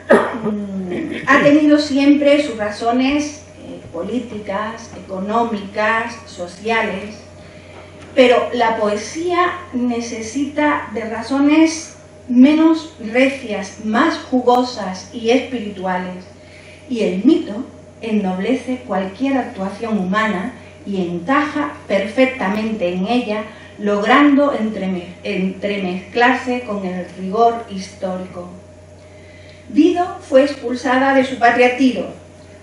ha tenido siempre sus razones políticas, económicas, sociales, pero la poesía necesita de razones menos recias, más jugosas y espirituales, y el mito ennoblece cualquier actuación humana y encaja perfectamente en ella, logrando entremezclarse con el rigor histórico. Dido fue expulsada de su patria Tiro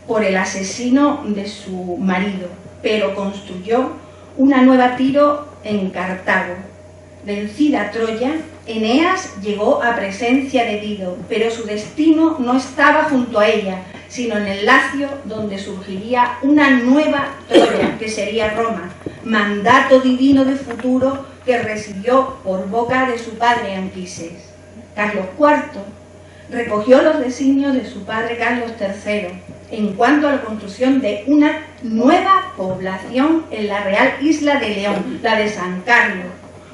por el asesino de su marido, pero construyó una nueva Tiro en Cartago. Vencida Troya, Eneas llegó a presencia de Dido, pero su destino no estaba junto a ella, sino en el Lacio, donde surgiría una nueva Troya, que sería Roma, mandato divino de futuro que recibió por boca de su padre Anquises. Carlos IV recogió los designios de su padre Carlos III en cuanto a la construcción de una nueva población en la Real Isla de León, la de San Carlos,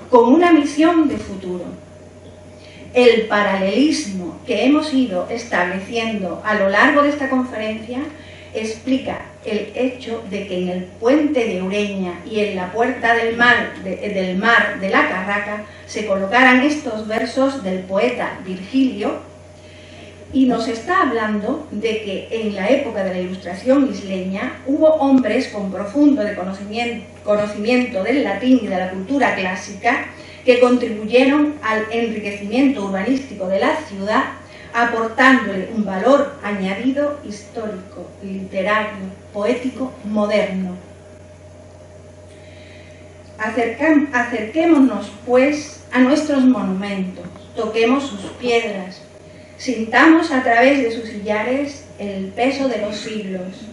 con una misión de futuro. El paralelismo que hemos ido estableciendo a lo largo de esta conferencia explica el hecho de que en el puente de Ureña y en la Puerta del Mar de la Carraca se colocaran estos versos del poeta Virgilio, y nos está hablando de que en la época de la Ilustración isleña hubo hombres con profundo conocimiento del latín y de la cultura clásica que contribuyeron al enriquecimiento urbanístico de la ciudad, aportándole un valor añadido histórico, literario, poético, moderno. Acerquémonos, pues, a nuestros monumentos, toquemos sus piedras, sintamos a través de sus sillares el peso de los siglos,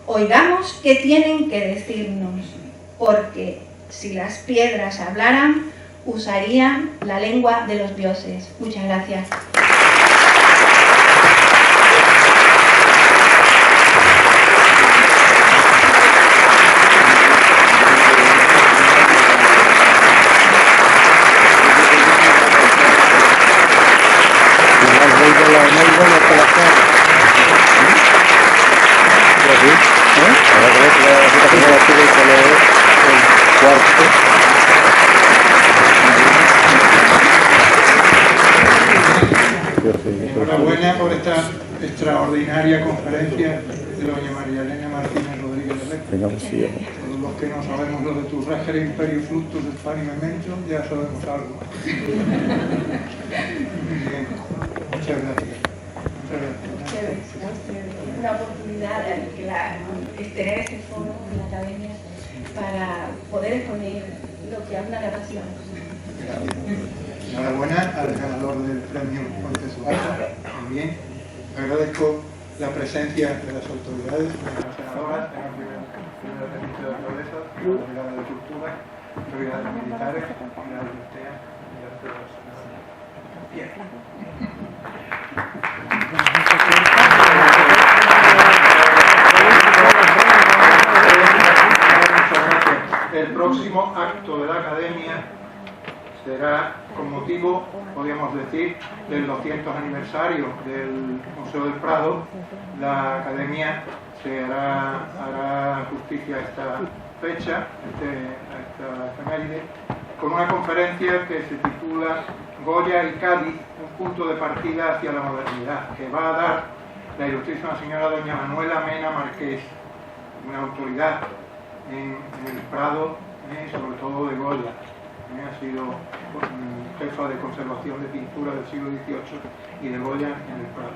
oigamos qué tienen que decirnos, porque si las piedras hablaran, usarían la lengua de los dioses. Muchas gracias. Enhorabuena por esta extraordinaria conferencia de doña María Elena Martínez Rodríguez de Lecce. Todos los que no sabemos lo de tu regere imperio fluctus de Spani Memento, ya sabemos algo. Bien. Muchas gracias. Una oportunidad tener este foro en la academia para poder exponer lo que a una le apasiona. Enhorabuena al ganador del premio Puente Suazo. También agradezco la presencia de las autoridades, de las senadoras, de la primera ministra de la Cabeza, de la delegada de Cultura, autoridades militares, de la Justea y de los senadores. Bien. El próximo acto de la Academia será con motivo, podríamos decir, del 200 aniversario del Museo del Prado. La Academia hará justicia a esta fecha, a esta efeméride, con una conferencia que se titula Goya y Cádiz, un punto de partida hacia la modernidad, que va a dar la ilustrísima señora doña Manuela Mena Marqués, una autoridad en el Prado, sobre todo de Goya. Ha sido jefa de conservación de pintura del siglo XVIII y de Goya en el Prado.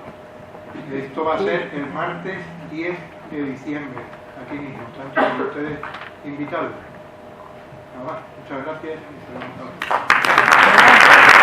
Esto va a ser el martes 10 de diciembre, aquí mismo. Están todos ustedes invitados. Nada más. Muchas gracias y saludos a todos.